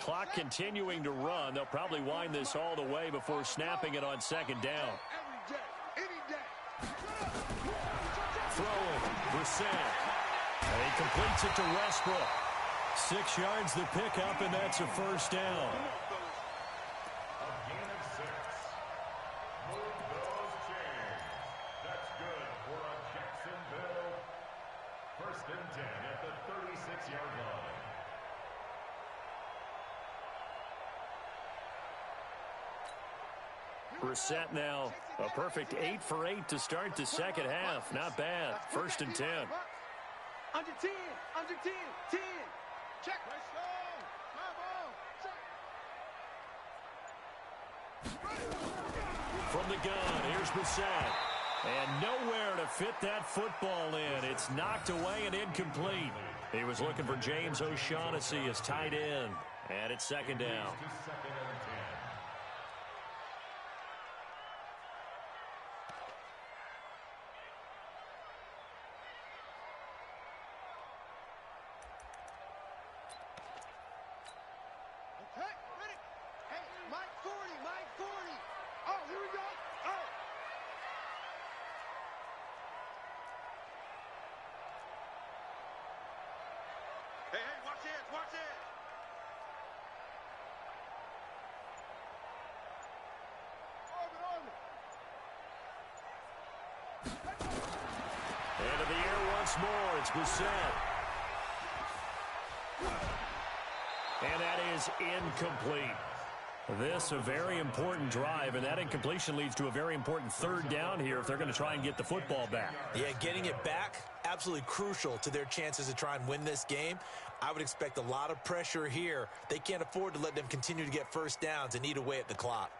Clock continuing to run. They'll probably wind this all the way before snapping it on second down. Throwing, Brissett. And he completes it to Westbrook. 6 yards the pickup, and that's a first down. A gain of 6. Move those chains. That's good for a Jacksonville. First and 10 at the 36-yard line. Brissett now a perfect 8 for 8 to start the second half. Not bad. First and 10. Under 10, under 10, 10. Check. Let's go. From the gun, here's Brissett. And nowhere to fit that football in. It's knocked away and incomplete. He was looking for James O'Shaughnessy as tight end. And it's second down. Into the air once more. It's Brissett. And that is incomplete. This a very important drive, and that incompletion leads to a very important third down here if they're going to try and get the football back. Yeah, getting it back, absolutely crucial to their chances to try and win this game. I would expect a lot of pressure here. They can't afford to let them continue to get first downs and eat away at the clock.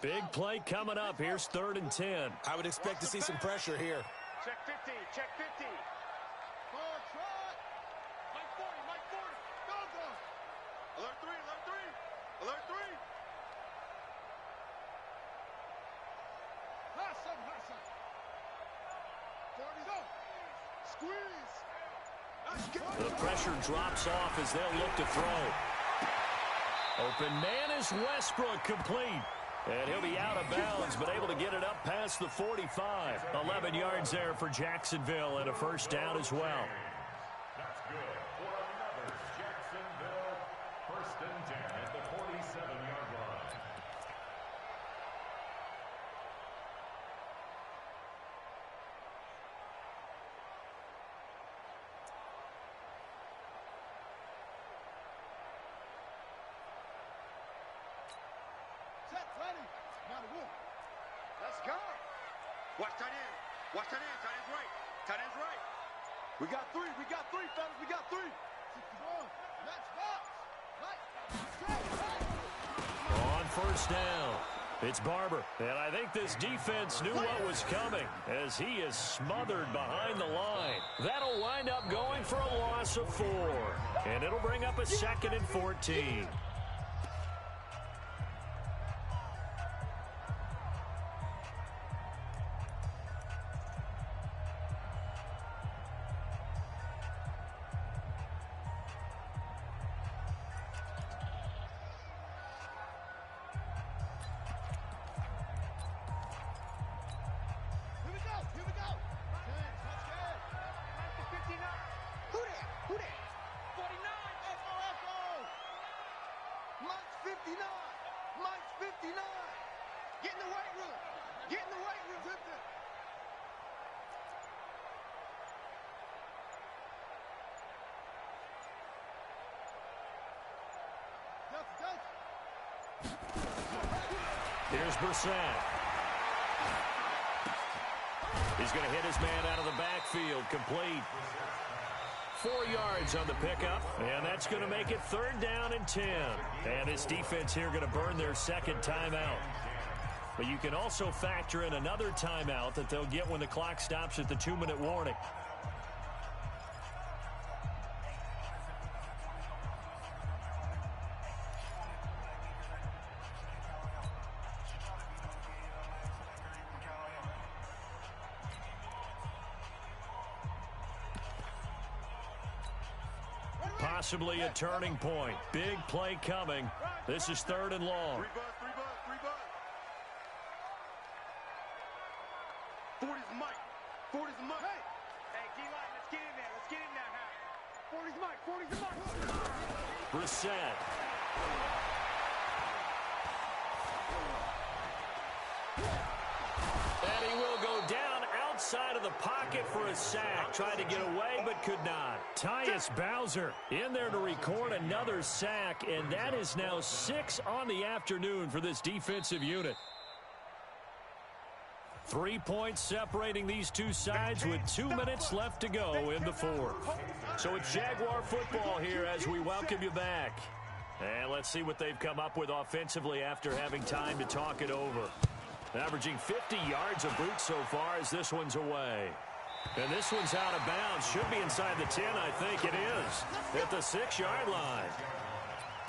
Big play coming up. Here's 3rd and 10. I would expect to see some pressure here. Check 50, check 50. Forward trot. Mike 40, Mike 40. Go, go. Alert 3, alert 3. Alert 3. Hassan, Hassan. 40, go. Squeeze. The pressure drops off as they'll look to throw. Open man is Westbrook, complete. And he'll be out of bounds, but able to get it up past the 45. 11 yards there for Jacksonville and a first down as well. That's good for another Jacksonville 1st and 10 at the 47-yard line. Set, ready. Now the wolf. Let's go. Watch tight end. Watch tight end. Tight end's right. Tight end's right. We got 3. We got 3, fellas. We got 3. 61. Let's box. On first down, it's Barber. And I think this defense knew what was coming as he is smothered behind the line. That'll wind up going for a loss of 4. And it'll bring up a 2nd and 14. Here we go. 10, touchdown. 59. Who that? Who that? 49. Echo, echo. Mike's 59. Mike's 59. Get in the weight room. Get in the weight room. Zip it. Here's Brissett. He's going to hit his man out of the backfield, complete. 4 yards on the pickup, and that's going to make it 3rd down and 10. And this defense here going to burn their 2nd timeout. But you can also factor in another timeout that they'll get when the clock stops at the 2-minute warning. Possibly a turning point. Big play coming. This is 3rd and long. 3 buzz, 3 buzz, 3 buzz. 40's Mike. 40's Mike. Hey, D-line, let's get in there. Let's get in there, huh? 40's Mike. 40's Mike. Brissett. And he will go down outside of the pocket for a sack. Tried to get away, but could not. Tyus Bowser in there to record another sack, and that is now 6 on the afternoon for this defensive unit. 3 points separating these two sides with 2 minutes left to go in the 4th. So it's Jaguar football here as we welcome you back. And let's see what they've come up with offensively after having time to talk it over. Averaging 50 yards of boot so far as this one's away. And this one's out of bounds. Should be inside the 10, I think it is. At the 6-yard line.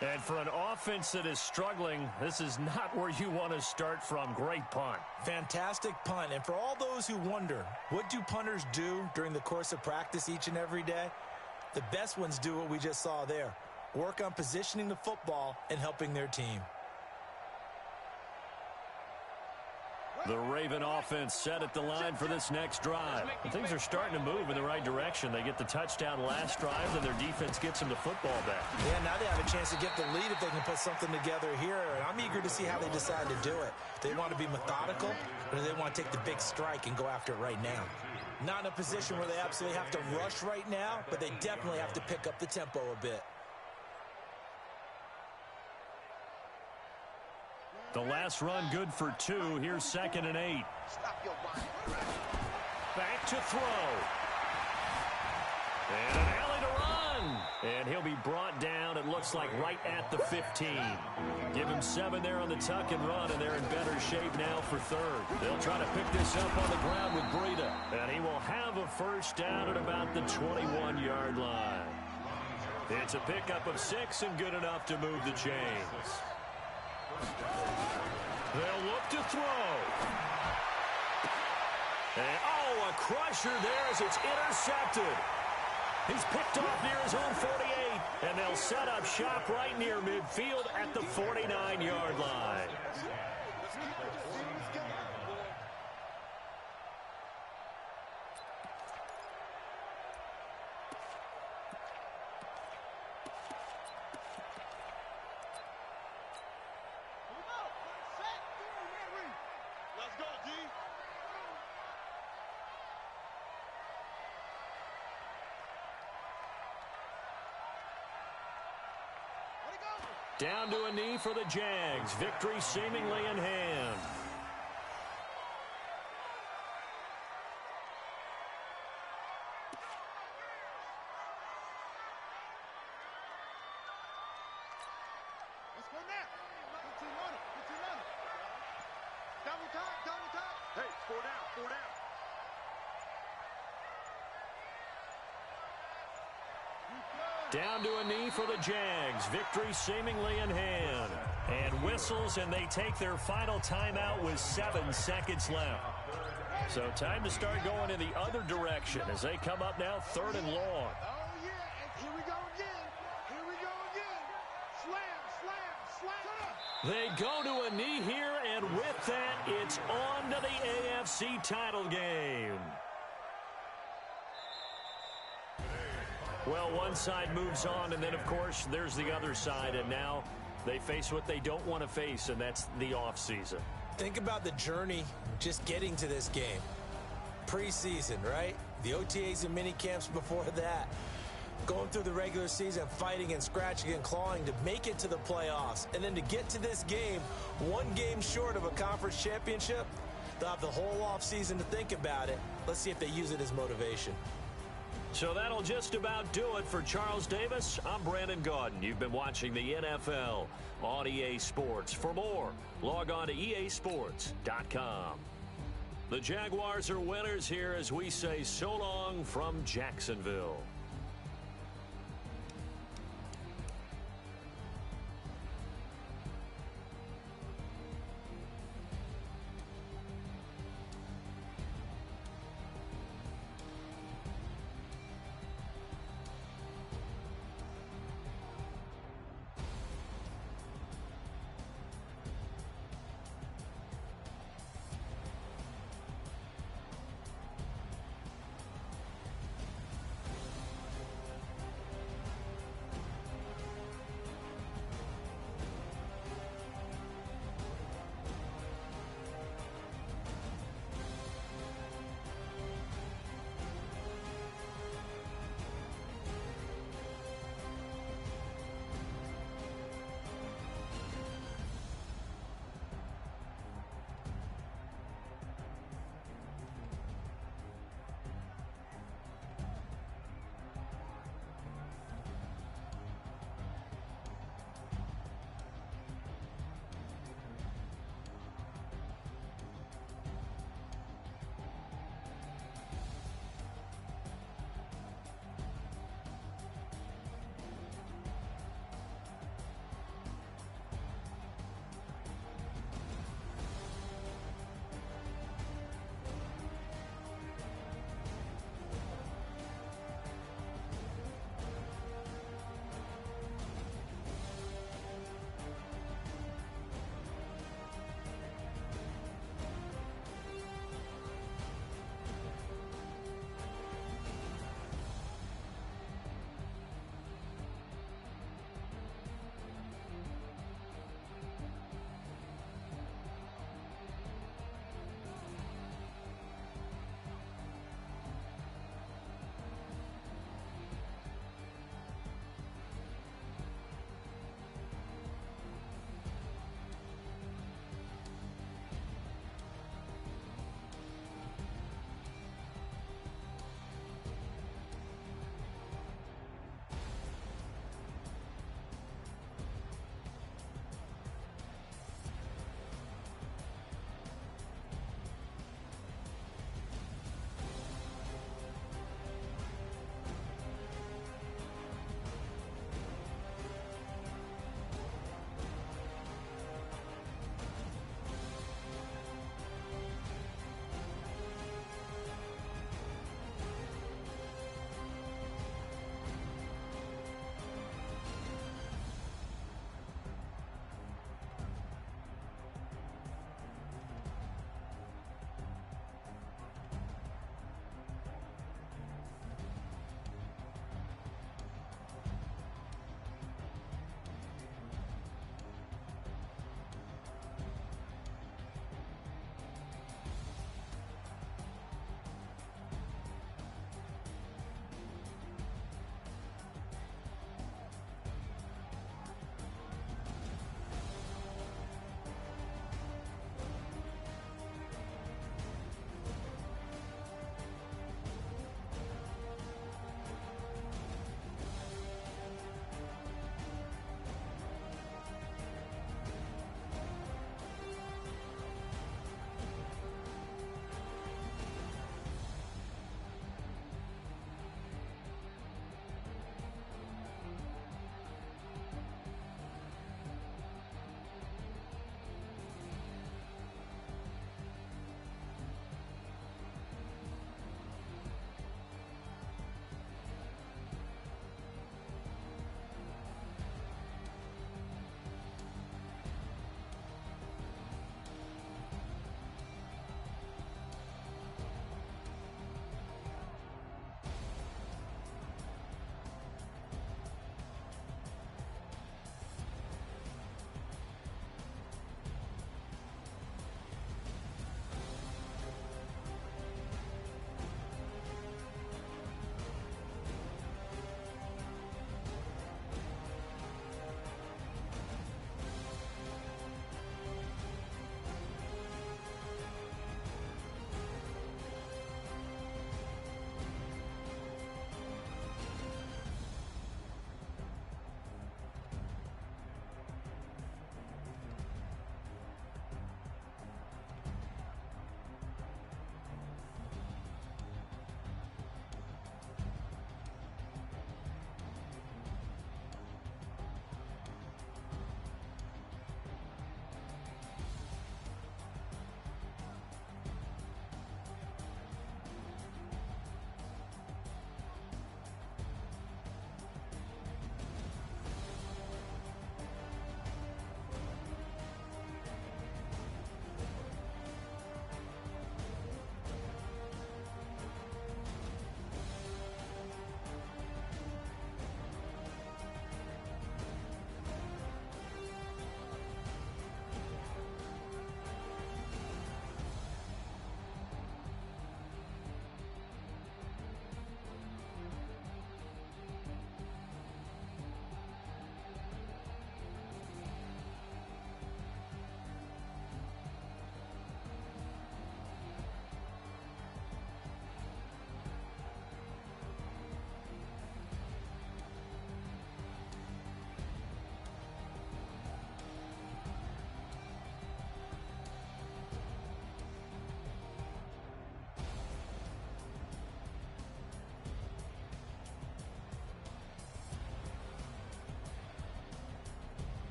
And for an offense that is struggling, this is not where you want to start from. Great punt. Fantastic punt. And for all those who wonder, what do punters do during the course of practice each and every day? The best ones do what we just saw there. Work on positioning the football and helping their team. The Raven offense set at the line for this next drive. Things are starting to move in the right direction. They get the touchdown last drive, and their defense gets them the football back. Yeah, now they have a chance to get the lead if they can put something together here. And I'm eager to see how they decide to do it. They want to be methodical, or they want to take the big strike and go after it right now. Not in a position where they absolutely have to rush right now, but they definitely have to pick up the tempo a bit. The last run good for 2. Here's 2nd and 8. Back to throw. And an alley to run. And he'll be brought down, it looks like, right at the 15. Give him 7 there on the tuck and run, and they're in better shape now for 3rd. They'll try to pick this up on the ground with Breida. And he will have a first down at about the 21-yard line. It's a pickup of 6 and good enough to move the chains. They'll look to throw. And, a crusher there as it's intercepted. He's picked off near his own 48, and they'll set up shop right near midfield at the 49-yard line. Down to a knee for the Jags. Victory seemingly in hand. Let's go now. Put your on it. Put your on it. Double time. Double time. Hey, 4 down. 4 down. Down to a knee for the Jags. Victory seemingly in hand. And whistles, and they take their final timeout with 7 seconds left. So time to start going in the other direction as they come up now 3rd and long. Oh, yeah. And here we go again. Here we go again. Slam, slam, slam. They go to a knee here, and with that, it's on to the AFC title game. Well, one side moves on, and then, of course, there's the other side, and now they face what they don't want to face, and that's the offseason. Think about the journey just getting to this game. Preseason, right? The OTAs and mini camps before that. Going through the regular season, fighting and scratching and clawing to make it to the playoffs. And then to get to this game, 1 game short of a conference championship, they'll have the whole offseason to think about it. Let's see if they use it as motivation. So that'll just about do it for Charles Davis. I'm Brandon Gaudin. You've been watching the NFL on EA Sports. For more, log on to easports.com. The Jaguars are winners here as we say so long from Jacksonville.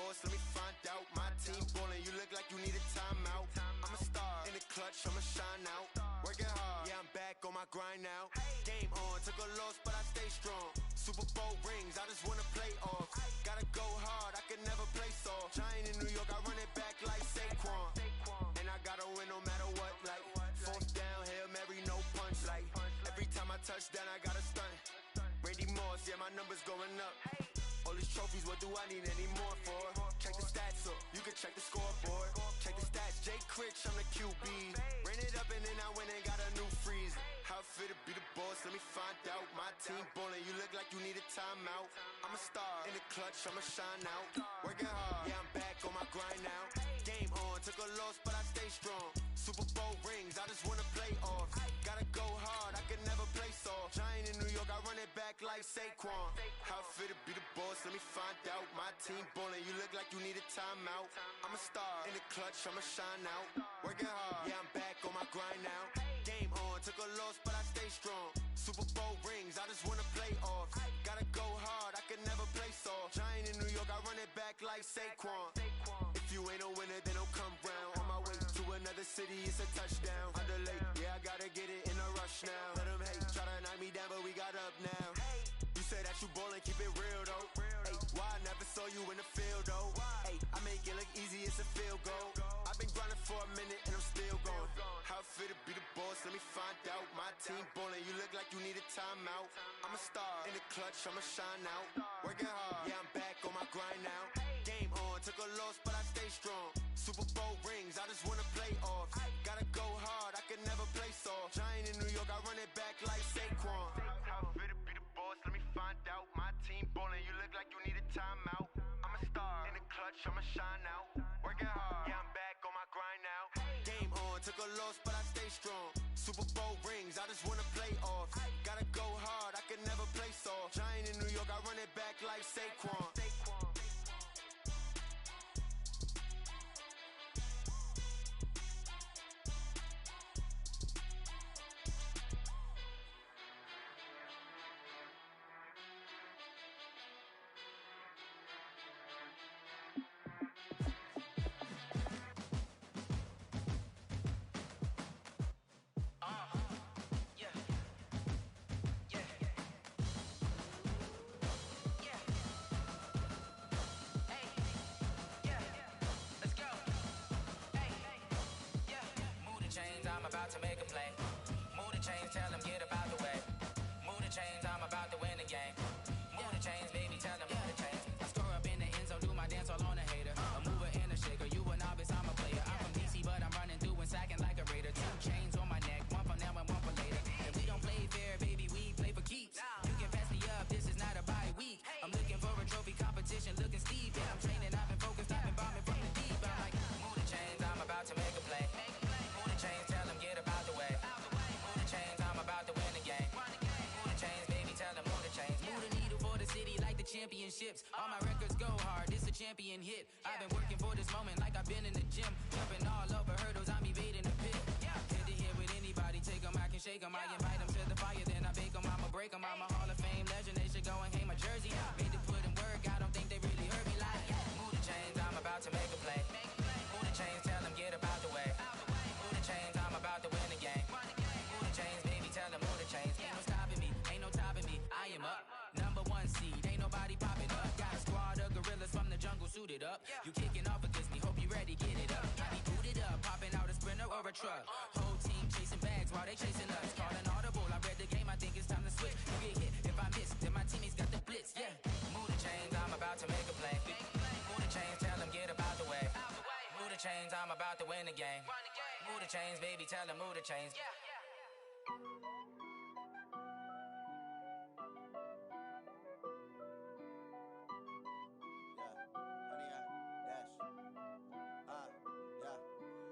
boss, let me find out. My team ballin', you look like you need a timeout. I'm a star in the clutch, I'ma shine out. Working hard, yeah, I'm back on my grind now. Game on, took a loss, but I stay strong. Super Bowl rings, I just wanna play off. Gotta go hard, I can never play soft. Giant in New York, I run it back like Saquon. And I gotta win no matter what, like fourth down, Hail Mary, no punch. Like every time I touch down, I gotta stunt. Randy Moss, yeah, my numbers going up. All these trophies, what do I need any more for? Check the stats up, you can check the scoreboard. Check the stats, Jay Critch, I'm the QB. Ran it up and then I went and got a new freeze. How fit to be the boss, let me find out. My team ballin', you look like you need a timeout. I'm a star in the clutch, I'ma shine out. Working hard, yeah, I'm back on my grind now. Game on, took a loss, but I stay strong. Super Bowl rings, I just wanna play off. Gotta go hard, I can never play soft. Giant in New York, I run it back like Saquon. How fit to be the boss, let me find out. My team ballin', you look like you need a timeout. I'm a star in the clutch, I'ma shine out. Working hard, yeah, I'm back on my grind now. Game on, took a loss, but I stay strong. Super Bowl rings, I just wanna play off. Gotta go hard, I can never play soft. Giant in New York, I run it back like Saquon. If you ain't a winner, then don't come round. On my way to another city, it's a touchdown. Underlay, yeah, I gotta get it in a rush now. Let them hate, try to knock me down, but we got up now. You say that you ballin', keep it real though. Hey, why I never saw you in the field though? Hey, I make it look easy, it's a field goal. I've been grinding for a minute and I'm still going. How fit to be the boss, let me find out. My team ballin', you look like you need a timeout. I'm a star in the clutch, I'ma shine out. Working hard, yeah, I'm back on my grind now. Game on, took a loss, but I stay strong. Super Bowl rings, I just wanna play off. Gotta go hard, I can never play soft. Giant in New York, I run it back like Saquon. How fit to be the boss, let me find out. My team ballin', you look like you need a timeout. I'm a star in the clutch, I'ma shine out. Working hard, yeah, I'm back on my grind now. Game on, took a loss, but I stay strong. Super Bowl rings, I just wanna play off. Gotta go hard, I can never play soft. Giant in New York, I run it back like Saquon. I'm about to make a play. Move the chains, tell them get about the way. Move the chains, I'm about to win the game. Move the chains, baby, tell them move the chains. I score up in the end zone, do my dance all on a hater. A mover and a shaker, you a novice, I'm a player. I'm from DC, but I'm running through and sacking like a raider. 2 chains on my neck, one for now and one for later. If we don't play fair, baby, we play for keeps. You can pass me up, this is not a bye week. I'm looking for a trophy competition, looking steep. Yeah, I'm training, I've been focused, I've been bombing from the deep. I'm like, move the chains, I'm about to make a play. Move the chains, tell them get about the way. Move the chains, I'm about to win the game. Move the chains, baby, tell them move the chains. Move the needle for the city like the championships. All my records go hard, it's a champion hit. I've been working for this moment like I've been in the gym. Jumping all over hurdles, I'm evading the pit. Head to head with anybody, take them, I can shake them. I invite them to the fire, then I bake them, I'ma break them. I'm a Hall of Fame legend, they should go and hang my jersey. Made to put in work, I don't think they really heard me like. Move the chains, I'm about to make a play. Move the chains, tell them get about the way. Move the chains, I'm about to win the game. Move the chains, baby, tell them move the chains. Ain't no stopping me, ain't no topping me. I am up, number 1 seed, ain't nobody popping up. Got a squad of gorillas from the jungle suited up. You kicking off against me, hope you ready, get it up. I be booted up, popping out a sprinter or a truck. Whole team chasing bags while they chasing us. Calling audible, I read the game, I think it's time to switch. You get hit, if I miss, then my teammates got the blitz, yeah. Move the chains, I'm about to make a play. Move the chains, tell them get about the way. Move the chains, I'm about to win the game. Move the chains, baby, tell them move the chains.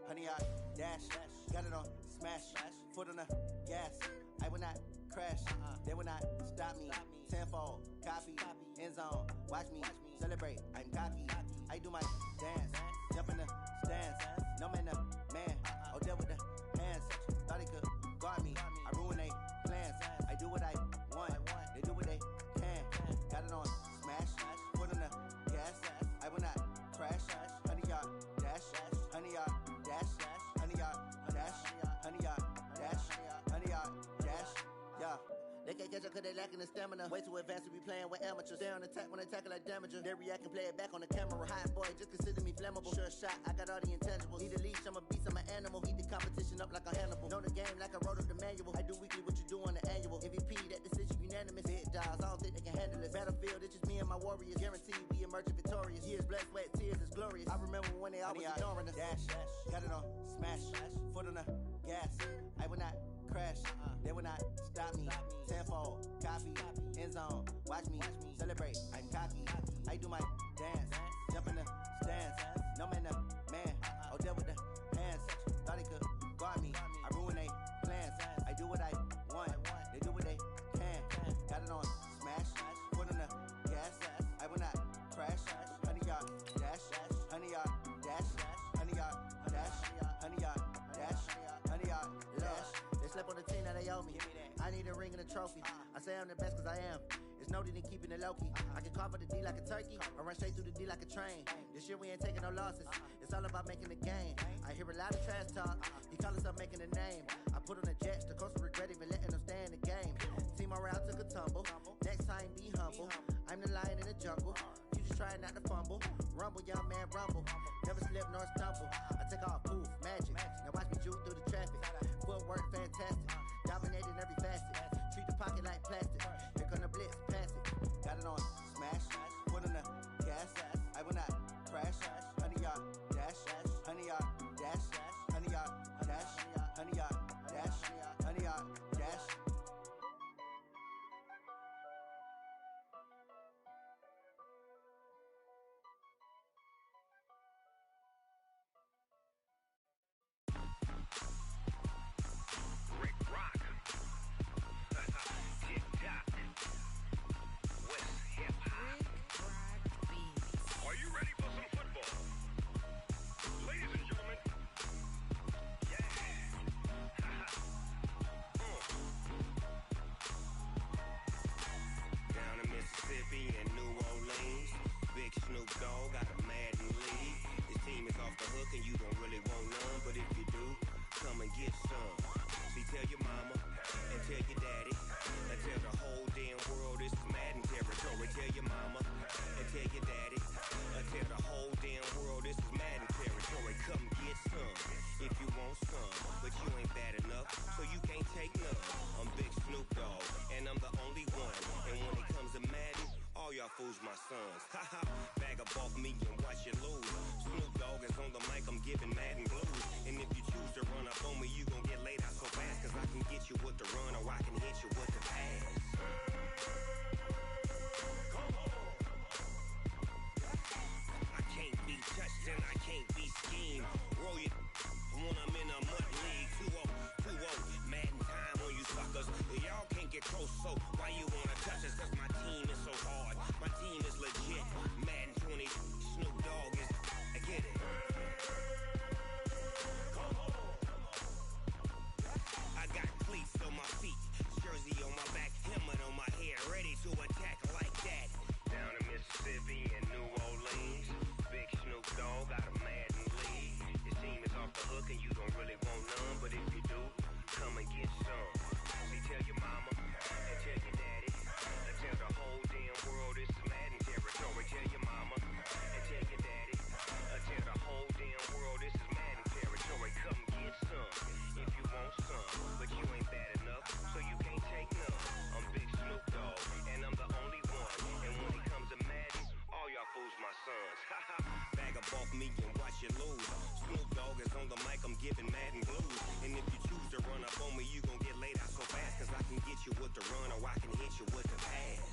Honey, I dash, got it on smash, foot on the gas. I will not crash, they will not stop me. Tenfold, copy, end zone, watch me celebrate. I'm cocky, I do my dance, jump in the stands. No man, the man, oh there with the hands. Thought they could guard me, I ruin they plans. I do what I want, they do what they can. Got it on smash, foot on the gas. I will not can't catch up cause they lacking the stamina. Way too advanced to be playing with amateurs. Stay on attack when they tackle like damager. They react and play it back on the camera. Hot boy, just consider me flammable. Sure shot, I got all the intangibles. Need a leash, I'm a beast, I'm an animal. Eat the competition up like a Hannibal. Know the game like I wrote up the manual. I do weekly what you do on the annual. MVP, that decision unanimous. Big dogs, I don't think they can handle it. Battlefield, it's just me and my warriors. Guaranteed we emerge victorious. Years, blood, sweat, tears, it's glorious. I remember when they always ignoring us. Dash, got it on, smash, foot on the gas. I will not crash, they will not stop me. Tenfold, copy, end zone, watch me celebrate. I'm cocky, I do my dance, jump in the stands. No man, man, oh there with the hands. Thought he could guard me, I ruin they plans. I do what I want, they do what they can. Got it on, smash, foot on the gas. I will not crash, 100 yard dash, 100 yard dash, 100 yard dash, 100 yard dash, 100 yard dash. They slept on the team that they owe me. I need a ring and a trophy. I say I'm the best cause I am. It's no need in keeping it low-key. I can carve up the D like a turkey or run straight through the D like a train. This year we ain't taking no losses. It's all about making the game. I hear a lot of trash talk. He call himself making a name. I put on the Jets. The coach will regret even letting them stay in the game. Team morale took a tumble. Next time be humble. I'm the lion in the jungle. You just trying not to fumble. Rumble, young man, rumble. Never slip nor stumble. I take off, poof, magic. Now watch me juke through the traffic. Footwork fantastic. Dominating every facet. Treat the pocket like plastic. Here come the blitz, pass it. Got it on, smash. Put on the gas. I will not crash. 100 yard dash. 100 yard dash. 100 yard dash. 100 yard dash. 100 yard dash. Fools my sons. Haha, bag up off me and watch you lose. Snoop Dogg is on the mic, I'm giving Madden blues. And if you choose to run up on me, you gon' get laid out so fast. Cause I can get you with the run or I can hit you with the pass. I can't be touched and I can't be schemed. Roll you when I'm in a mud league. 2-0, 2-0, Madden time on you suckers. Y'all can't get close, so why you wanna touch us? Cause my team is so hard. My team is legit. Madden 20, Snoop Dogg is. I get it. I got cleats on my feet, jersey on my back, helmet on my head, ready to attack like that. Down in Mississippi and New Orleans, big Snoop Dogg got a Madden league. His team is off the hook and you don't really want none, but if you do, come and get some. See, tell your mama and tell your daddy, and tell the whole damn world this is Madden territory. Tell your mama and tell your daddy, and tell the whole damn world this is Madden territory. Come get some if you want some, but you ain't bad enough, so you can't take none. I'm big Snoop Dogg, and I'm the only one. And when it comes to Madden, all y'all fools my sons. Haha, bag up off me and watch you lose. Snoop Dogg is on the mic, I'm giving Madden blues. And if you choose to run up on me, you gon' get laid out so fast. Cause I can get you with the run or I can hit you with the pass.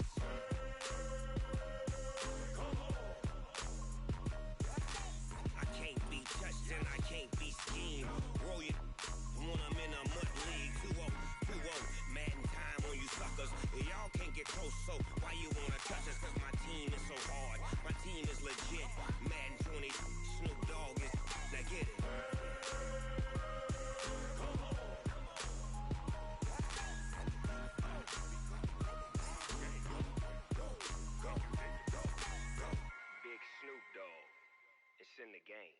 I can't be touched and I can't be schemed. Roll you when I'm in a mud league. 2-0, 2-0, Madden time on you suckers. Y'all can't get close, so why you wanna touch us? Cause my team is so hard. My team is legit. Madden 20, Snoop Dogg is. Now get it. Big Snoop Dogg. It's in the game.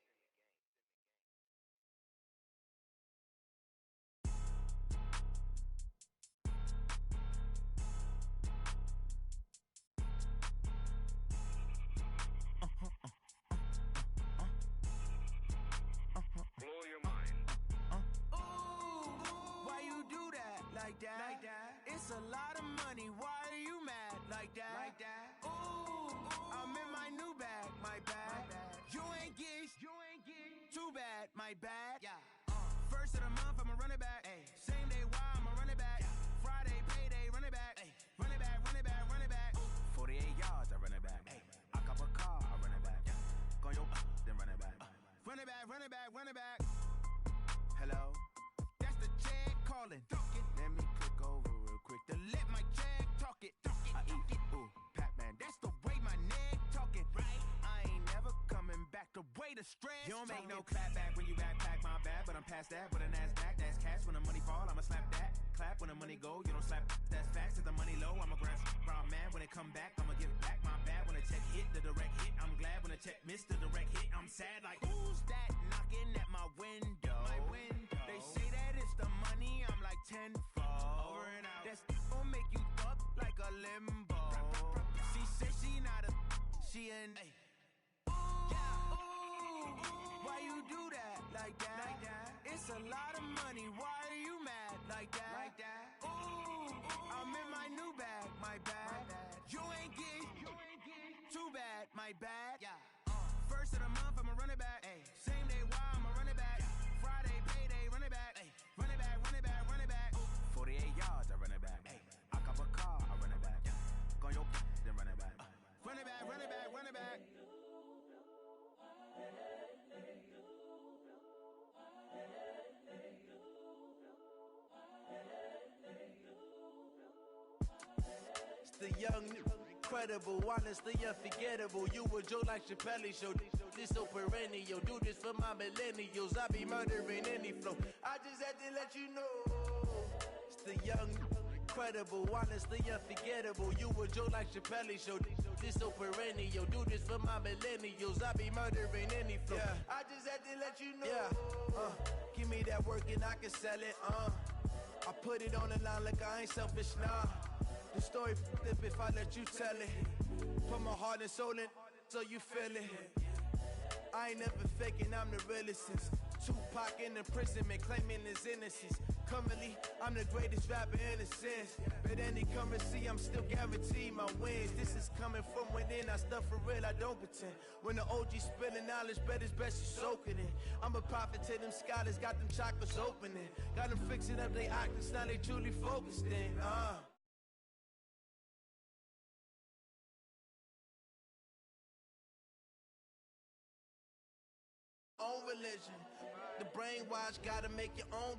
month, I'ma run it back. Ay. Same day, why I'ma run it back. Friday, payday, run it back. Ay. Run it back, run it back, run it back. 48 yards, I run it back. Ay. I cop a car, I run it back. Go your then run it back. Run it back, run it back, run it back. Hello, that's the check calling. Let me click over real quick to let my check talk it. I eat it, ooh, Pac-Man, that's the way my neck talking. Right, I ain't never coming back the way the stress. You don't make no clap back when you backpack my bag, but I'm past that with a NASDAQ. That's cash when the money fall, I'ma slap that. Clap when the money go, you don't slap. That's facts. If the money low, I'ma grab brown man when it come back. I'ma give back my bad when the check hit the direct hit. I'm glad when the check missed the direct hit. I'm sad like who's that knocking at my window? My window. They say that it's the money. I'm like tenfold. Over and out. That's gon' make you up like a limbo. She said she not a. She an. Ooh, yeah. Ooh, why you do that like that? Like that? It's a lot of money. Why are you mad like that? Like that? Ooh, I'm in my new bag. My bad. You ain't get too bad. My bad. Yeah. First of the month, I'ma run it back. Ay. Same day, why I'ma run it back. Friday, payday, run it back. Ay. Run it back, run it back, run it back. 48 yards, I run it back. Ay. I cop a car, I run it back. Go your then run it back. Run it back, run it back, run it back. It's the young, incredible, honestly unforgettable. You a Joe like Chappelle show. This so perennial. Do this for my millennials. I be murdering any flow. I just had to let you know. It's the young, incredible, honestly unforgettable. You a Joe like Chappelle show. This so perennial. Do this for my millennials. I be murdering any flow. Yeah. I just had to let you know. Yeah. Give me that work and I can sell it. I put it on the line like I ain't selfish, nah. The story flip if I let you tell it. Put my heart and soul in so you feel it. I ain't never faking, I'm the realest since Tupac in imprisonment, claiming his innocence. Currently, I'm the greatest rapper in a sense. But any currency, I'm still guaranteed my wins. This is coming from within, I stuff for real, I don't pretend. When the OG spilling knowledge, bet it's best you soak it in. I'm a prophet to them scholars, got them chakras opening. Got them fixing up they octaves, now they truly focused in. Own religion. The brainwash gotta make your own